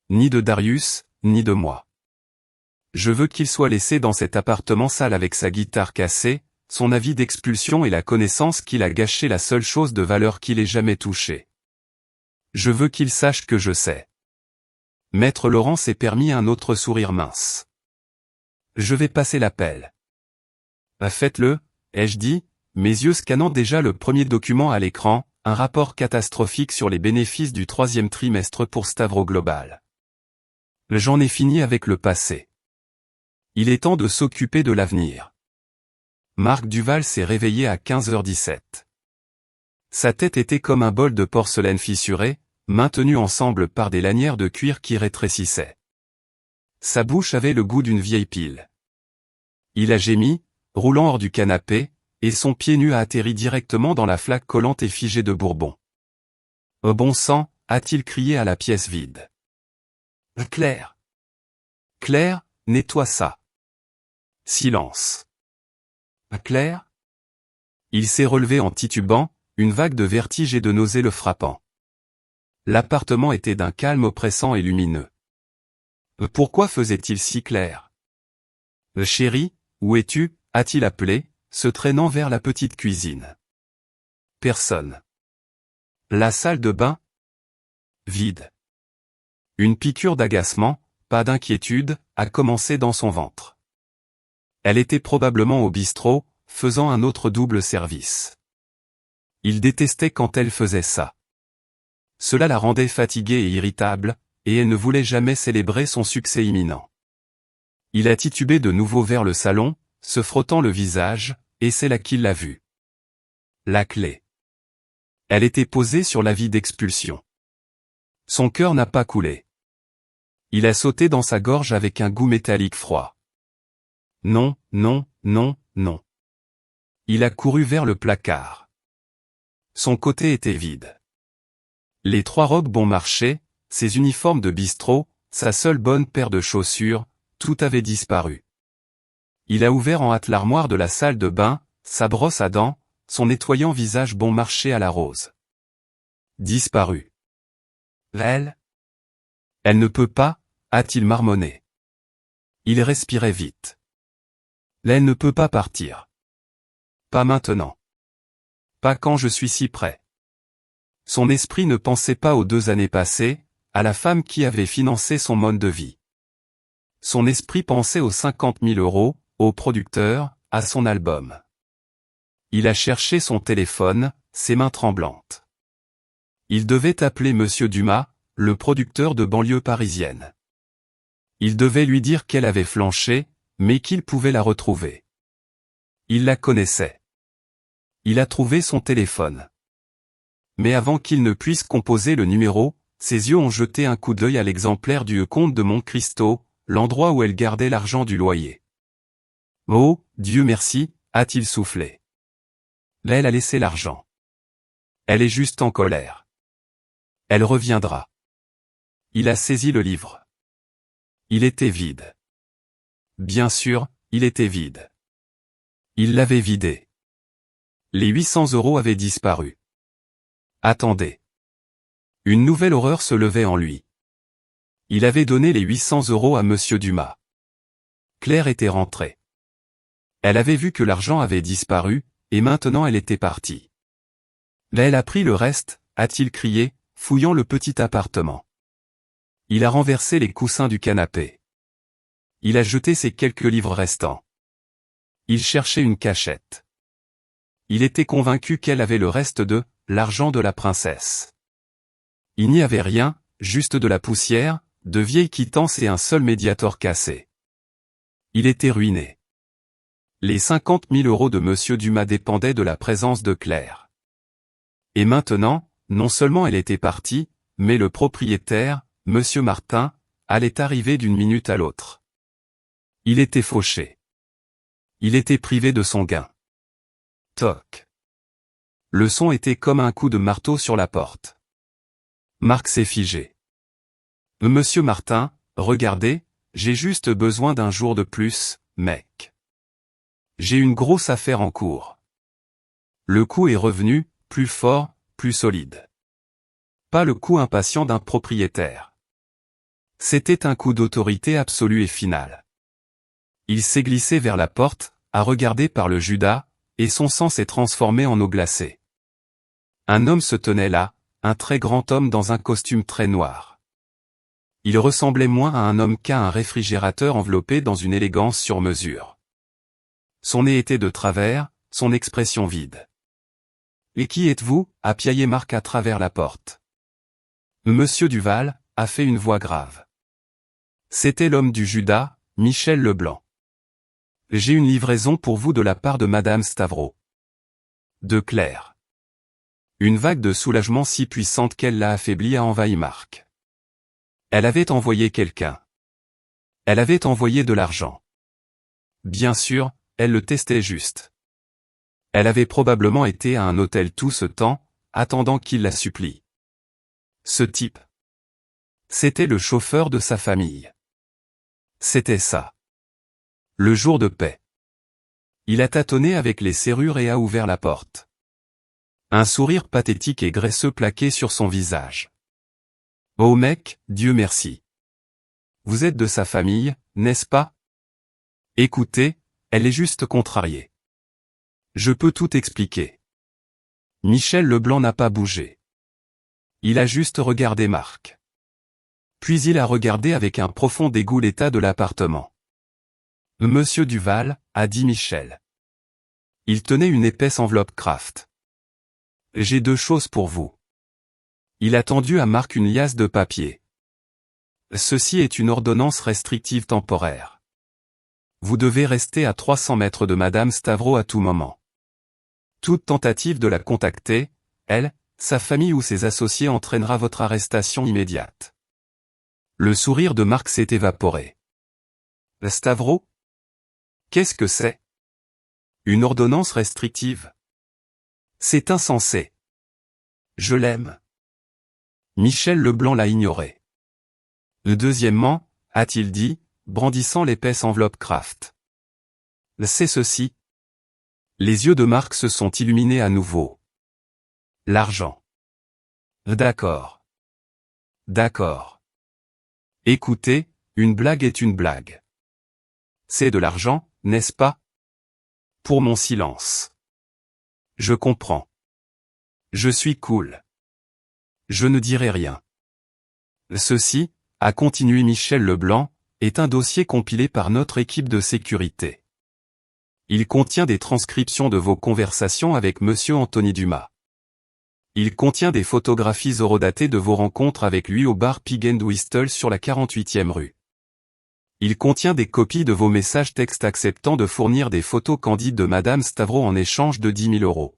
Ni de Darius, ni de moi. Je veux qu'il soit laissé dans cet appartement sale avec sa guitare cassée, son avis d'expulsion et la connaissance qu'il a gâché la seule chose de valeur qu'il ait jamais touchée. Je veux qu'il sache que je sais. Maître Laurent s'est permis un autre sourire mince. Je vais passer l'appel. Faites-le, ai-je dit, mes yeux scannant déjà le premier document à l'écran, un rapport catastrophique sur les bénéfices du 3e trimestre pour Stavro Global. J'en ai fini avec le passé. Il est temps de s'occuper de l'avenir. Marc Duval s'est réveillé à 15h17. Sa tête était comme un bol de porcelaine fissuré, maintenu ensemble par des lanières de cuir qui rétrécissaient. Sa bouche avait le goût d'une vieille pile. Il a gémi, roulant hors du canapé, et son pied nu a atterri directement dans la flaque collante et figée de Bourbon. Oh bon sang, a-t-il crié à la pièce vide. Claire. Claire, nettoie ça. Silence. Claire? Il s'est relevé en titubant, une vague de vertige et de nausée le frappant. L'appartement était d'un calme oppressant et lumineux. Pourquoi faisait-il si clair? Chérie, où es-tu? A-t-il appelé, se traînant vers la petite cuisine. Personne. La salle de bain? Vide. Une piqûre d'agacement, pas d'inquiétude, a commencé dans son ventre. Elle était probablement au bistrot, faisant un autre double service. Il détestait quand elle faisait ça. Cela la rendait fatiguée et irritable, et elle ne voulait jamais célébrer son succès imminent. Il a titubé de nouveau vers le salon, se frottant le visage, et c'est là qu'il l'a vue. La clé. Elle était posée sur l'avis d'expulsion. Son cœur n'a pas coulé. Il a sauté dans sa gorge avec un goût métallique froid. Non, non, non, non. Il a couru vers le placard. Son côté était vide. Les 3 robes bon marché, ses uniformes de bistrot, sa seule bonne paire de chaussures, tout avait disparu. Il a ouvert en hâte l'armoire de la salle de bain, sa brosse à dents, son nettoyant visage bon marché à la rose. Disparu. Elle? Elle ne peut pas, a-t-il marmonné. Il respirait vite. Elle ne peut pas partir. Pas maintenant. Pas quand je suis si près. Son esprit ne pensait pas aux 2 années passées, à la femme qui avait financé son mode de vie. Son esprit pensait aux 50 000 €, au producteur, à son album. Il a cherché son téléphone, ses mains tremblantes. Il devait appeler Monsieur Dumas, le producteur de banlieue parisienne. Il devait lui dire qu'elle avait flanché, mais qu'il pouvait la retrouver. Il la connaissait. Il a trouvé son téléphone. Mais avant qu'il ne puisse composer le numéro, ses yeux ont jeté un coup d'œil à l'exemplaire du comte de Monte Cristo, l'endroit où elle gardait l'argent du loyer. Oh, Dieu merci, a-t-il soufflé. Là, elle a laissé l'argent. Elle est juste en colère. Elle reviendra. Il a saisi le livre. Il était vide. Bien sûr, il était vide. Il l'avait vidé. Les 800 € avaient disparu. Attendez. Une nouvelle horreur se levait en lui. Il avait donné les 800 € à Monsieur Dumas. Claire était rentrée. Elle avait vu que l'argent avait disparu, et maintenant elle était partie. Là, elle a pris le reste, a-t-il crié, fouillant le petit appartement. Il a renversé les coussins du canapé. Il a jeté ses quelques livres restants. Il cherchait une cachette. Il était convaincu qu'elle avait le reste de l'argent de la princesse. Il n'y avait rien, juste de la poussière, de vieilles quittances et un seul médiator cassé. Il était ruiné. Les 50 000 € de Monsieur Dumas dépendaient de la présence de Claire. Et maintenant, non seulement elle était partie, mais le propriétaire, Monsieur Martin, allait arriver d'une minute à l'autre. Il était fauché. Il était privé de son gain. Toc. Le son était comme un coup de marteau sur la porte. Marc s'est figé. Monsieur Martin, regardez, j'ai juste besoin d'un jour de plus, mec. J'ai une grosse affaire en cours. Le coup est revenu, plus fort, plus solide. Pas le coup impatient d'un propriétaire. C'était un coup d'autorité absolue et finale. Il s'est glissé vers la porte, a regardé par le Judas, et son sang s'est transformé en eau glacée. Un homme se tenait là, un très grand homme dans un costume très noir. Il ressemblait moins à un homme qu'à un réfrigérateur enveloppé dans une élégance sur mesure. Son nez était de travers, son expression vide. « Et qui êtes-vous » a piaillé Marc à travers la porte. Monsieur Duval, a fait une voix grave. C'était l'homme du Judas, Michel Leblanc. J'ai une livraison pour vous de la part de Madame Stavro. De Claire. Une vague de soulagement si puissante qu'elle l'a affaibli a envahi Marc. Elle avait envoyé quelqu'un. Elle avait envoyé de l'argent. Bien sûr, elle le testait juste. Elle avait probablement été à un hôtel tout ce temps, attendant qu'il la supplie. Ce type. C'était le chauffeur de sa famille. C'était ça. Le jour de paix. Il a tâtonné avec les serrures et a ouvert la porte. Un sourire pathétique et graisseux plaqué sur son visage. Oh mec, Dieu merci. Vous êtes de sa famille, n'est-ce pas? Écoutez, elle est juste contrariée. Je peux tout expliquer. Michel Leblanc n'a pas bougé. Il a juste regardé Marc. Puis il a regardé avec un profond dégoût l'état de l'appartement. Monsieur Duval, a dit Michel. Il tenait une épaisse enveloppe Kraft. J'ai deux choses pour vous. Il a tendu à Marc une liasse de papier. Ceci est une ordonnance restrictive temporaire. Vous devez rester à 300 mètres de Madame Stavro à tout moment. Toute tentative de la contacter, elle, sa famille ou ses associés entraînera votre arrestation immédiate. Le sourire de Marc s'est évaporé. Stavro? Qu'est-ce que c'est? Une ordonnance restrictive? C'est insensé. Je l'aime. Michel Leblanc l'a ignoré. Deuxièmement, a-t-il dit, brandissant l'épaisse enveloppe Kraft. C'est ceci. Les yeux de Marc se sont illuminés à nouveau. L'argent. D'accord. D'accord. Écoutez, une blague est une blague. C'est de l'argent, n'est-ce pas? Pour mon silence. Je comprends. Je suis cool. Je ne dirai rien. Ceci, a continué Michel Leblanc, est un dossier compilé par notre équipe de sécurité. Il contient des transcriptions de vos conversations avec Monsieur Anthony Dumas. Il contient des photographies horodatées de vos rencontres avec lui au bar Pig & Whistle sur la 48e rue. Il contient des copies de vos messages textes acceptant de fournir des photos candides de Madame Stavro en échange de 10 000 euros.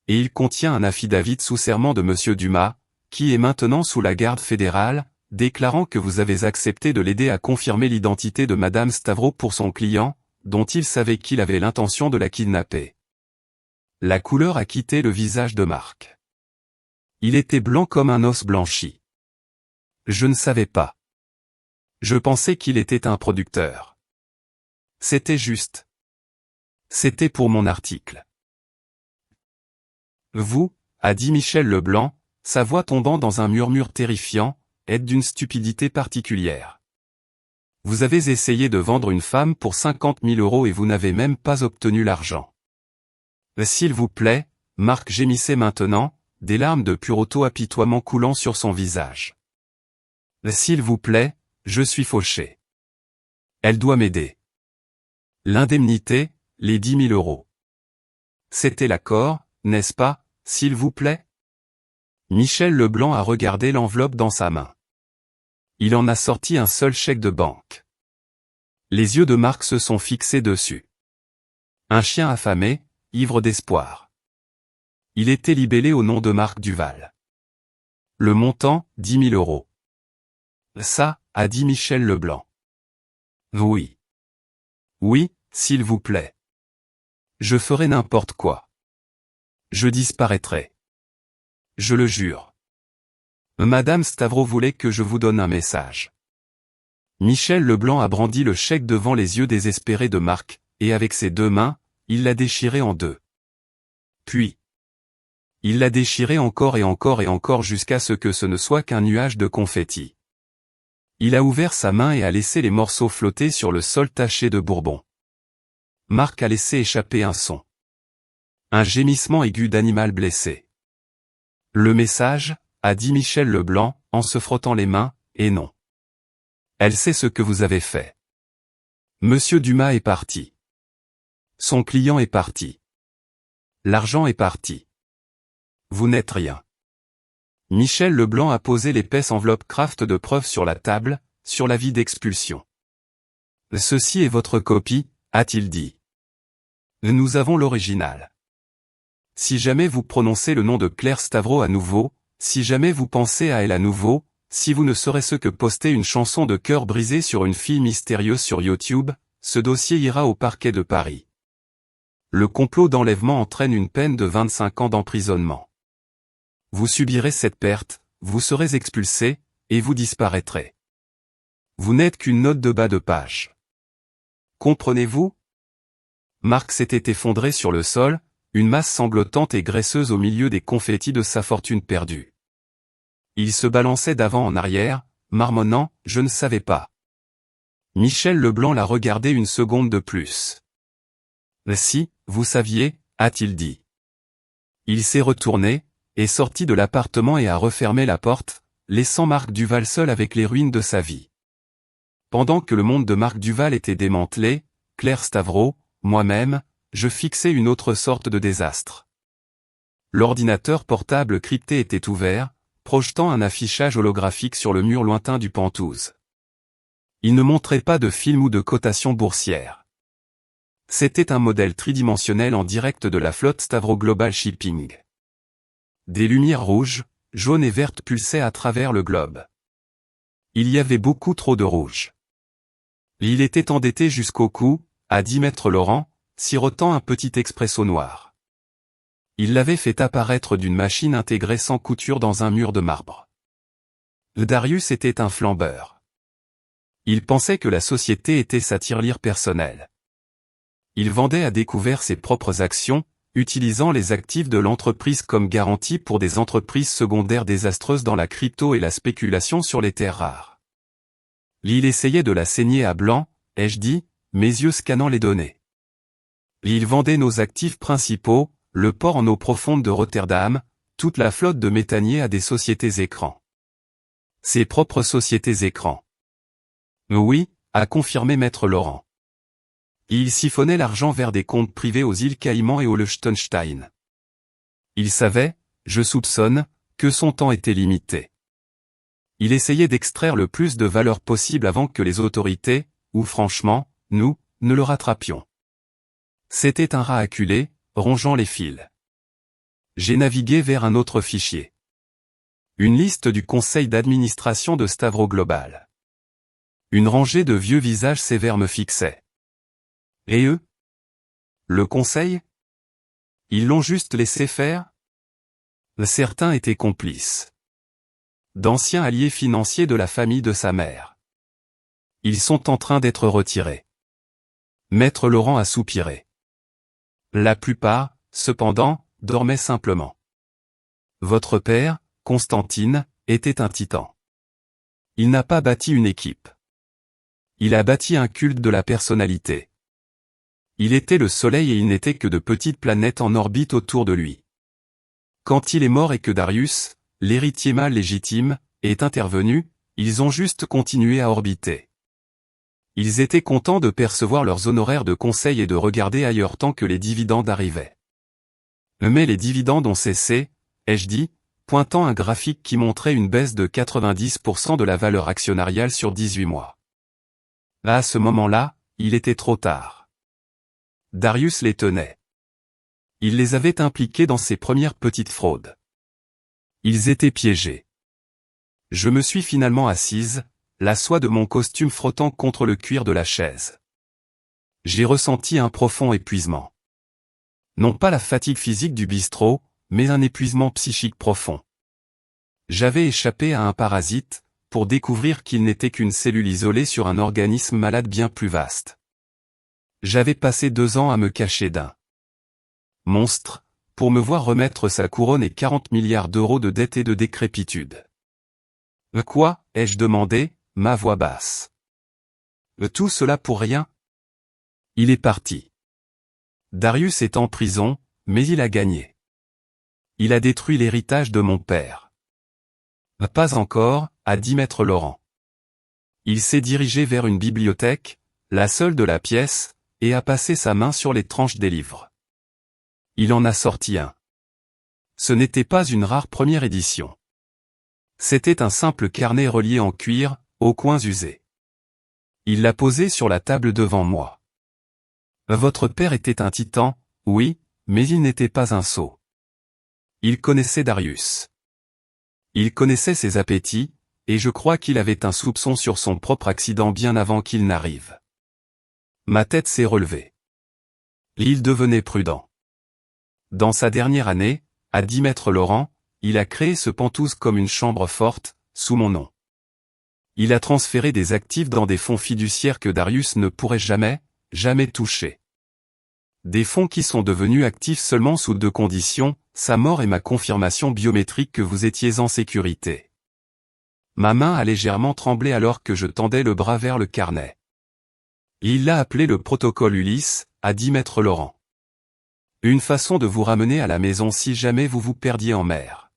Et il contient un affidavit sous serment de Monsieur Dumas, qui est maintenant sous la garde fédérale, déclarant que vous avez accepté de l'aider à confirmer l'identité de Madame Stavro pour son client, dont il savait qu'il avait l'intention de la kidnapper. La couleur a quitté le visage de Marc. Il était blanc comme un os blanchi. Je ne savais pas. Je pensais qu'il était un producteur. C'était juste. C'était pour mon article. Vous, a dit Michel Leblanc, sa voix tombant dans un murmure terrifiant, êtes d'une stupidité particulière. Vous avez essayé de vendre une femme pour 50 000 euros et vous n'avez même pas obtenu l'argent. S'il vous plaît, Marc gémissait maintenant, des larmes de pur auto-apitoiement coulant sur son visage. S'il vous plaît, je suis fauché. Elle doit m'aider. L'indemnité, les 10 000 euros. C'était l'accord, n'est-ce pas, s'il vous plaît? Michel Leblanc a regardé l'enveloppe dans sa main. Il en a sorti un seul chèque de banque. Les yeux de Marc se sont fixés dessus. Un chien affamé, ivre d'espoir. Il était libellé au nom de Marc Duval. Le montant, 10 000 euros. Ça, a dit Michel Leblanc. Oui. Oui, s'il vous plaît. Je ferai n'importe quoi. Je disparaîtrai. Je le jure. Madame Stavro voulait que je vous donne un message. Michel Leblanc a brandi le chèque devant les yeux désespérés de Marc, et avec ses deux mains, il l'a déchiré en deux. Puis, il l'a déchiré encore et encore et encore jusqu'à ce que ce ne soit qu'un nuage de confettis. Il a ouvert sa main et a laissé les morceaux flotter sur le sol taché de bourbon. Marc a laissé échapper un son. Un gémissement aigu d'animal blessé. Le message, a dit Michel Leblanc, en se frottant les mains, est non. Elle sait ce que vous avez fait. Monsieur Dumas est parti. Son client est parti. L'argent est parti. Vous n'êtes rien. Michel Leblanc a posé l'épaisse enveloppe Kraft de preuve sur la table, sur l'avis d'expulsion. Ceci est votre copie, a-t-il dit. Nous avons l'original. Si jamais vous prononcez le nom de Claire Stavro à nouveau, si jamais vous pensez à elle à nouveau, si vous ne serait-ce que poster une chanson de cœur brisé sur une fille mystérieuse sur YouTube, ce dossier ira au parquet de Paris. Le complot d'enlèvement entraîne une peine de 25 ans d'emprisonnement. Vous subirez cette perte, vous serez expulsé, et vous disparaîtrez. Vous n'êtes qu'une note de bas de page. Comprenez-vous? Mark s'était effondré sur le sol, une masse sanglotante et graisseuse au milieu des confettis de sa fortune perdue. Il se balançait d'avant en arrière, marmonnant « Je ne savais pas ». Michel Leblanc l'a regardé une seconde de plus. « Si, vous saviez », a-t-il dit. Il s'est retourné, est sorti de l'appartement et a refermé la porte, laissant Marc Duval seul avec les ruines de sa vie. Pendant que le monde de Marc Duval était démantelé, Claire Stavro, moi-même, je fixais une autre sorte de désastre. L'ordinateur portable crypté était ouvert, projetant un affichage holographique sur le mur lointain du Penthouse. Il ne montrait pas de film ou de cotation boursière. C'était un modèle tridimensionnel en direct de la flotte Stavro Global Shipping. Des lumières rouges, jaunes et vertes pulsaient à travers le globe. Il y avait beaucoup trop de rouge. Il était endetté jusqu'au cou, à 10 mètres Laurent, sirotant un petit expresso noir. Il l'avait fait apparaître d'une machine intégrée sans couture dans un mur de marbre. Darius était un flambeur. Il pensait que la société était sa tirelire personnelle. Il vendait à découvert ses propres actions, utilisant les actifs de l'entreprise comme garantie pour des entreprises secondaires désastreuses dans la crypto et la spéculation sur les terres rares. Il essayait de la saigner à blanc, ai-je dit, mes yeux scannant les données. Il vendait nos actifs principaux, le port en eau profonde de Rotterdam, toute la flotte de méthaniers à des sociétés écrans. Ses propres sociétés écrans. Oui, a confirmé Maître Laurent. Il siphonnait l'argent vers des comptes privés aux îles Caïmans et au Liechtenstein. Il savait, je soupçonne, que son temps était limité. Il essayait d'extraire le plus de valeur possible avant que les autorités, ou franchement, nous, ne le rattrapions. C'était un rat acculé, rongeant les fils. J'ai navigué vers un autre fichier. Une liste du conseil d'administration de Stavro Global. Une rangée de vieux visages sévères me fixait. Et eux? Le conseil? Ils l'ont juste laissé faire? Certains étaient complices. D'anciens alliés financiers de la famille de sa mère. Ils sont en train d'être retirés. Maître Laurent a soupiré. La plupart, cependant, dormaient simplement. Votre père, Constantine, était un titan. Il n'a pas bâti une équipe. Il a bâti un culte de la personnalité. Il était le soleil et il n'était que de petites planètes en orbite autour de lui. Quand il est mort et que Darius, l'héritier mâle légitime, est intervenu, ils ont juste continué à orbiter. Ils étaient contents de percevoir leurs honoraires de conseil et de regarder ailleurs tant que les dividendes arrivaient. Mais les dividendes ont cessé, ai-je dit, pointant un graphique qui montrait une baisse de 90% de la valeur actionnariale sur 18 mois. À ce moment-là, il était trop tard. Darius les tenait. Il les avait impliqués dans ses premières petites fraudes. Ils étaient piégés. Je me suis finalement assise, la soie de mon costume frottant contre le cuir de la chaise. J'ai ressenti un profond épuisement. Non pas la fatigue physique du bistrot, mais un épuisement psychique profond. J'avais échappé à un parasite, pour découvrir qu'il n'était qu'une cellule isolée sur un organisme malade bien plus vaste. J'avais passé 2 ans à me cacher d'un monstre, pour me voir remettre sa couronne et 40 milliards d'euros de dette et de décrépitude. Quoi, ai-je demandé, ma voix basse. Tout cela pour rien? Il est parti. Darius est en prison, mais il a gagné. Il a détruit l'héritage de mon père. Pas encore, a dit Maître Laurent. Il s'est dirigé vers une bibliothèque, la seule de la pièce, et a passé sa main sur les tranches des livres. Il en a sorti un. Ce n'était pas une rare première édition. C'était un simple carnet relié en cuir, aux coins usés. Il l'a posé sur la table devant moi. Votre père était un titan, oui, mais il n'était pas un sot. Il connaissait Darius. Il connaissait ses appétits, et je crois qu'il avait un soupçon sur son propre accident bien avant qu'il n'arrive. Ma tête s'est relevée. Il devenait prudent. Dans sa dernière année, a dit Maître Laurent, il a créé ce Pantouz comme une chambre forte, sous mon nom. Il a transféré des actifs dans des fonds fiduciaires que Darius ne pourrait jamais toucher. Des fonds qui sont devenus actifs seulement sous 2 conditions, sa mort et ma confirmation biométrique que vous étiez en sécurité. Ma main a légèrement tremblé alors que je tendais le bras vers le carnet. Il l'a appelé le protocole Ulysse, a dit Maître Laurent. Une façon de vous ramener à la maison si jamais vous vous perdiez en mer.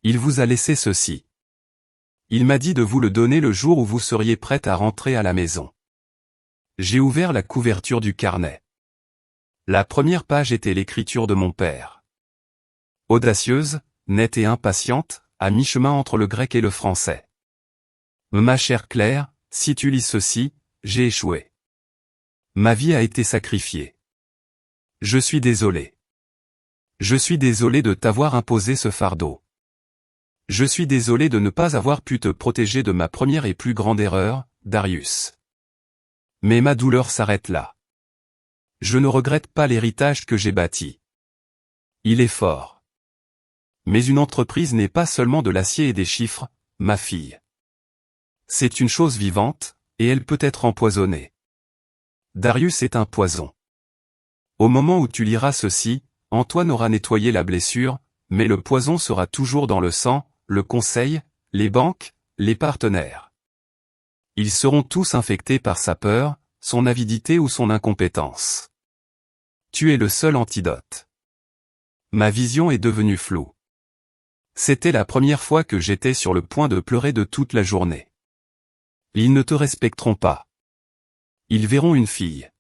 Il vous a laissé ceci. Il m'a dit de vous le donner le jour où vous seriez prête à rentrer à la maison. J'ai ouvert la couverture du carnet. La première page était l'écriture de mon père. Audacieuse, nette et impatiente, à mi-chemin entre le grec et le français. Ma chère Claire, si tu lis ceci, j'ai échoué. Ma vie a été sacrifiée. Je suis désolé. Je suis désolé de t'avoir imposé ce fardeau. Je suis désolé de ne pas avoir pu te protéger de ma première et plus grande erreur, Darius. Mais ma douleur s'arrête là. Je ne regrette pas l'héritage que j'ai bâti. Il est fort. Mais une entreprise n'est pas seulement de l'acier et des chiffres, ma fille. C'est une chose vivante, et elle peut être empoisonnée. Darius est un poison. Au moment où tu liras ceci, Antoine aura nettoyé la blessure, mais le poison sera toujours dans le sang, le conseil, les banques, les partenaires. Ils seront tous infectés par sa peur, son avidité ou son incompétence. Tu es le seul antidote. Ma vision est devenue floue. C'était la première fois que j'étais sur le point de pleurer de toute la journée. Ils ne te respecteront pas. Ils verront une fille.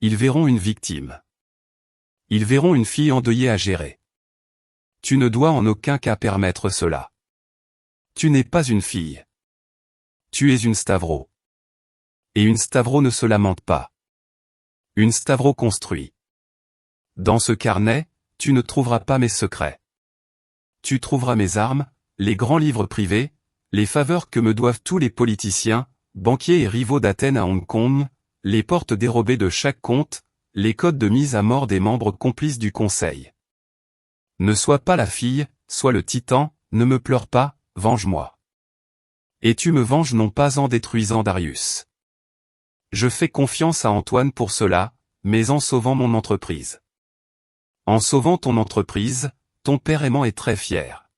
Ils verront une victime. Ils verront une fille endeuillée à gérer. Tu ne dois en aucun cas permettre cela. Tu n'es pas une fille. Tu es une Stavro. Et une Stavro ne se lamente pas. Une Stavro construit. Dans ce carnet, tu ne trouveras pas mes secrets. Tu trouveras mes armes, les grands livres privés, les faveurs que me doivent tous les politiciens, banquiers et rivaux d'Athènes à Hong Kong, les portes dérobées de chaque compte, les codes de mise à mort des membres complices du Conseil. Ne sois pas la fille, sois le titan, ne me pleure pas, venge-moi. Et tu me venges non pas en détruisant Darius. Je fais confiance à Antoine pour cela, mais en sauvant mon entreprise. En sauvant ton entreprise, ton père aimant est très fier.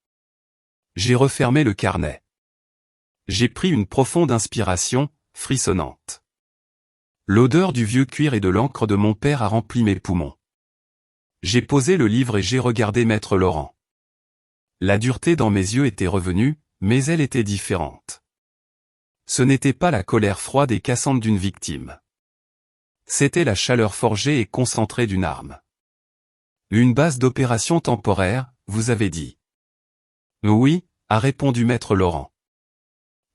J'ai refermé le carnet. J'ai pris une profonde inspiration, frissonnante. L'odeur du vieux cuir et de l'encre de mon père a rempli mes poumons. J'ai posé le livre et j'ai regardé Maître Laurent. La dureté dans mes yeux était revenue, mais elle était différente. Ce n'était pas la colère froide et cassante d'une victime. C'était la chaleur forgée et concentrée d'une arme. Une base d'opération temporaire, vous avez dit. Oui, a répondu Maître Laurent.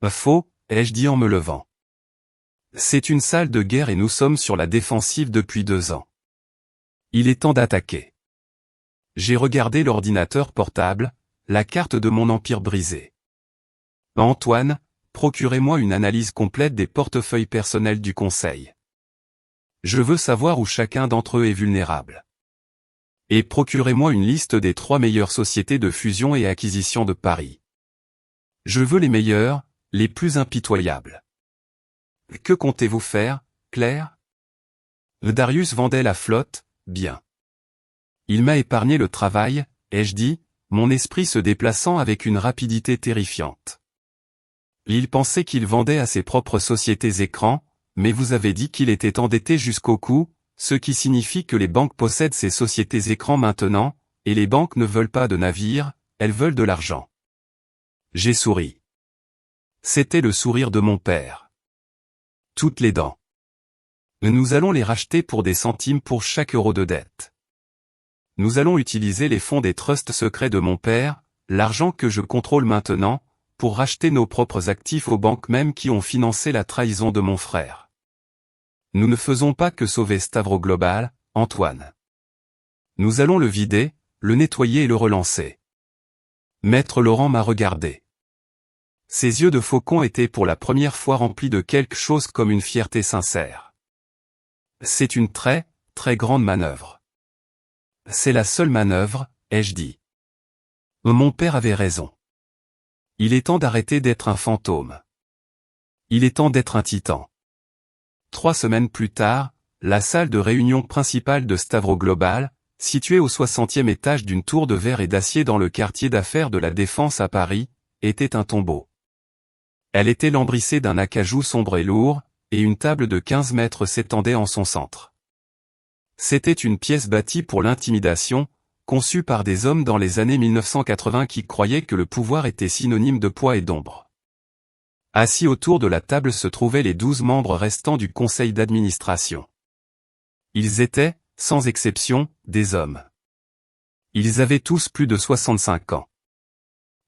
Faux, ai-je dit en me levant. C'est une salle de guerre et nous sommes sur la défensive depuis 2 ans. Il est temps d'attaquer. J'ai regardé l'ordinateur portable, la carte de mon empire brisé. Antoine, procurez-moi une analyse complète des portefeuilles personnels du Conseil. Je veux savoir où chacun d'entre eux est vulnérable. Et procurez-moi une liste des 3 meilleures sociétés de fusion et acquisition de Paris. Je veux les meilleures, les plus impitoyables. Que comptez-vous faire, Claire? Darius vendait la flotte, bien. Il m'a épargné le travail, ai-je dit, mon esprit se déplaçant avec une rapidité terrifiante. Il pensait qu'il vendait à ses propres sociétés écrans, mais vous avez dit qu'il était endetté jusqu'au cou, ce qui signifie que les banques possèdent ces sociétés écrans maintenant, et les banques ne veulent pas de navires, elles veulent de l'argent. J'ai souri. C'était le sourire de mon père. Toutes les dents. Nous allons les racheter pour des centimes pour chaque euro de dette. Nous allons utiliser les fonds des trusts secrets de mon père, l'argent que je contrôle maintenant, pour racheter nos propres actifs aux banques mêmes qui ont financé la trahison de mon frère. Nous ne faisons pas que sauver Stavro Global, Antoine. Nous allons le vider, le nettoyer et le relancer. Maître Laurent m'a regardé. Ses yeux de faucon étaient pour la première fois remplis de quelque chose comme une fierté sincère. C'est une très, très grande manœuvre. C'est la seule manœuvre, ai-je dit. Mon père avait raison. Il est temps d'arrêter d'être un fantôme. Il est temps d'être un titan. 3 semaines plus tard, la salle de réunion principale de Stavro Global, située au 60e étage d'une tour de verre et d'acier dans le quartier d'affaires de la Défense à Paris, était un tombeau. Elle était lambrissée d'un acajou sombre et lourd, et une table de 15 mètres s'étendait en son centre. C'était une pièce bâtie pour l'intimidation, conçue par des hommes dans les années 1980 qui croyaient que le pouvoir était synonyme de poids et d'ombre. Assis autour de la table se trouvaient les 12 membres restants du conseil d'administration. Ils étaient, sans exception, des hommes. Ils avaient tous plus de 65 ans.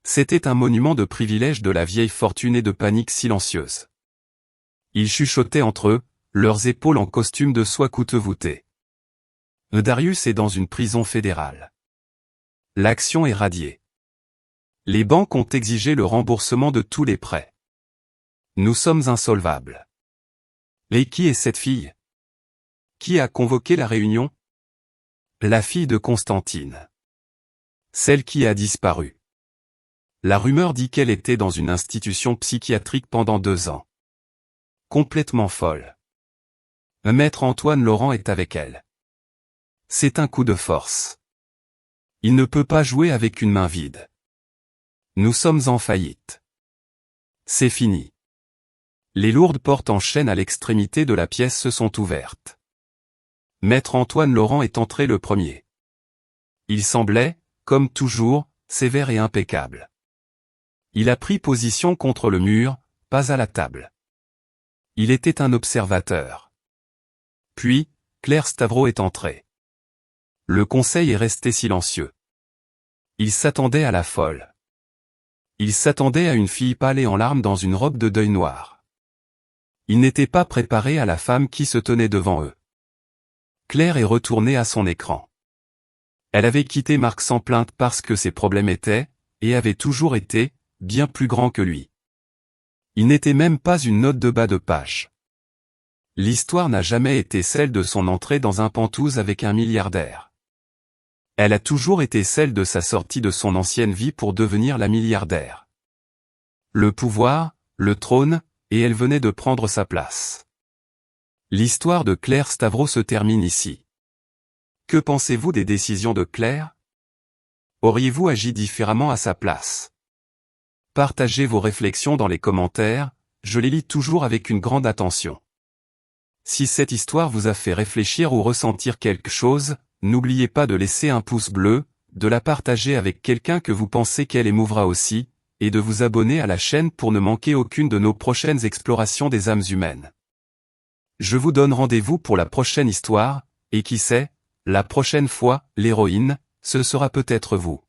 C'était un monument de privilège de la vieille fortune et de panique silencieuse. Ils chuchotaient entre eux, leurs épaules en costume de soie coûteux voûté. Darius est dans une prison fédérale. L'action est radiée. Les banques ont exigé le remboursement de tous les prêts. Nous sommes insolvables. Et qui est cette fille? Qui a convoqué la réunion? La fille de Constantine. Celle qui a disparu. La rumeur dit qu'elle était dans une institution psychiatrique pendant 2 ans. Complètement folle. Maître Antoine Laurent est avec elle. C'est un coup de force. Il ne peut pas jouer avec une main vide. Nous sommes en faillite. C'est fini. Les lourdes portes en chaîne à l'extrémité de la pièce se sont ouvertes. Maître Antoine Laurent est entré le premier. Il semblait, comme toujours, sévère et impeccable. Il a pris position contre le mur, pas à la table. Il était un observateur. Puis, Claire Stavro est entrée. Le conseil est resté silencieux. Il s'attendait à la folle. Il s'attendait à une fille pâle et en larmes dans une robe de deuil noir. Il n'était pas préparé à la femme qui se tenait devant eux. Claire est retournée à son écran. Elle avait quitté Marc sans plainte parce que ses problèmes étaient, et avaient toujours été, bien plus grands que lui. Il n'était même pas une note de bas de page. L'histoire n'a jamais été celle de son entrée dans un pantouse avec un milliardaire. Elle a toujours été celle de sa sortie de son ancienne vie pour devenir la milliardaire. Le pouvoir, le trône, et elle venait de prendre sa place. L'histoire de Claire Stavro se termine ici. Que pensez-vous des décisions de Claire? Auriez-vous agi différemment à sa place? Partagez vos réflexions dans les commentaires, je les lis toujours avec une grande attention. Si cette histoire vous a fait réfléchir ou ressentir quelque chose, n'oubliez pas de laisser un pouce bleu, de la partager avec quelqu'un que vous pensez qu'elle émouvra aussi, et de vous abonner à la chaîne pour ne manquer aucune de nos prochaines explorations des âmes humaines. Je vous donne rendez-vous pour la prochaine histoire, et qui sait, la prochaine fois, l'héroïne, ce sera peut-être vous.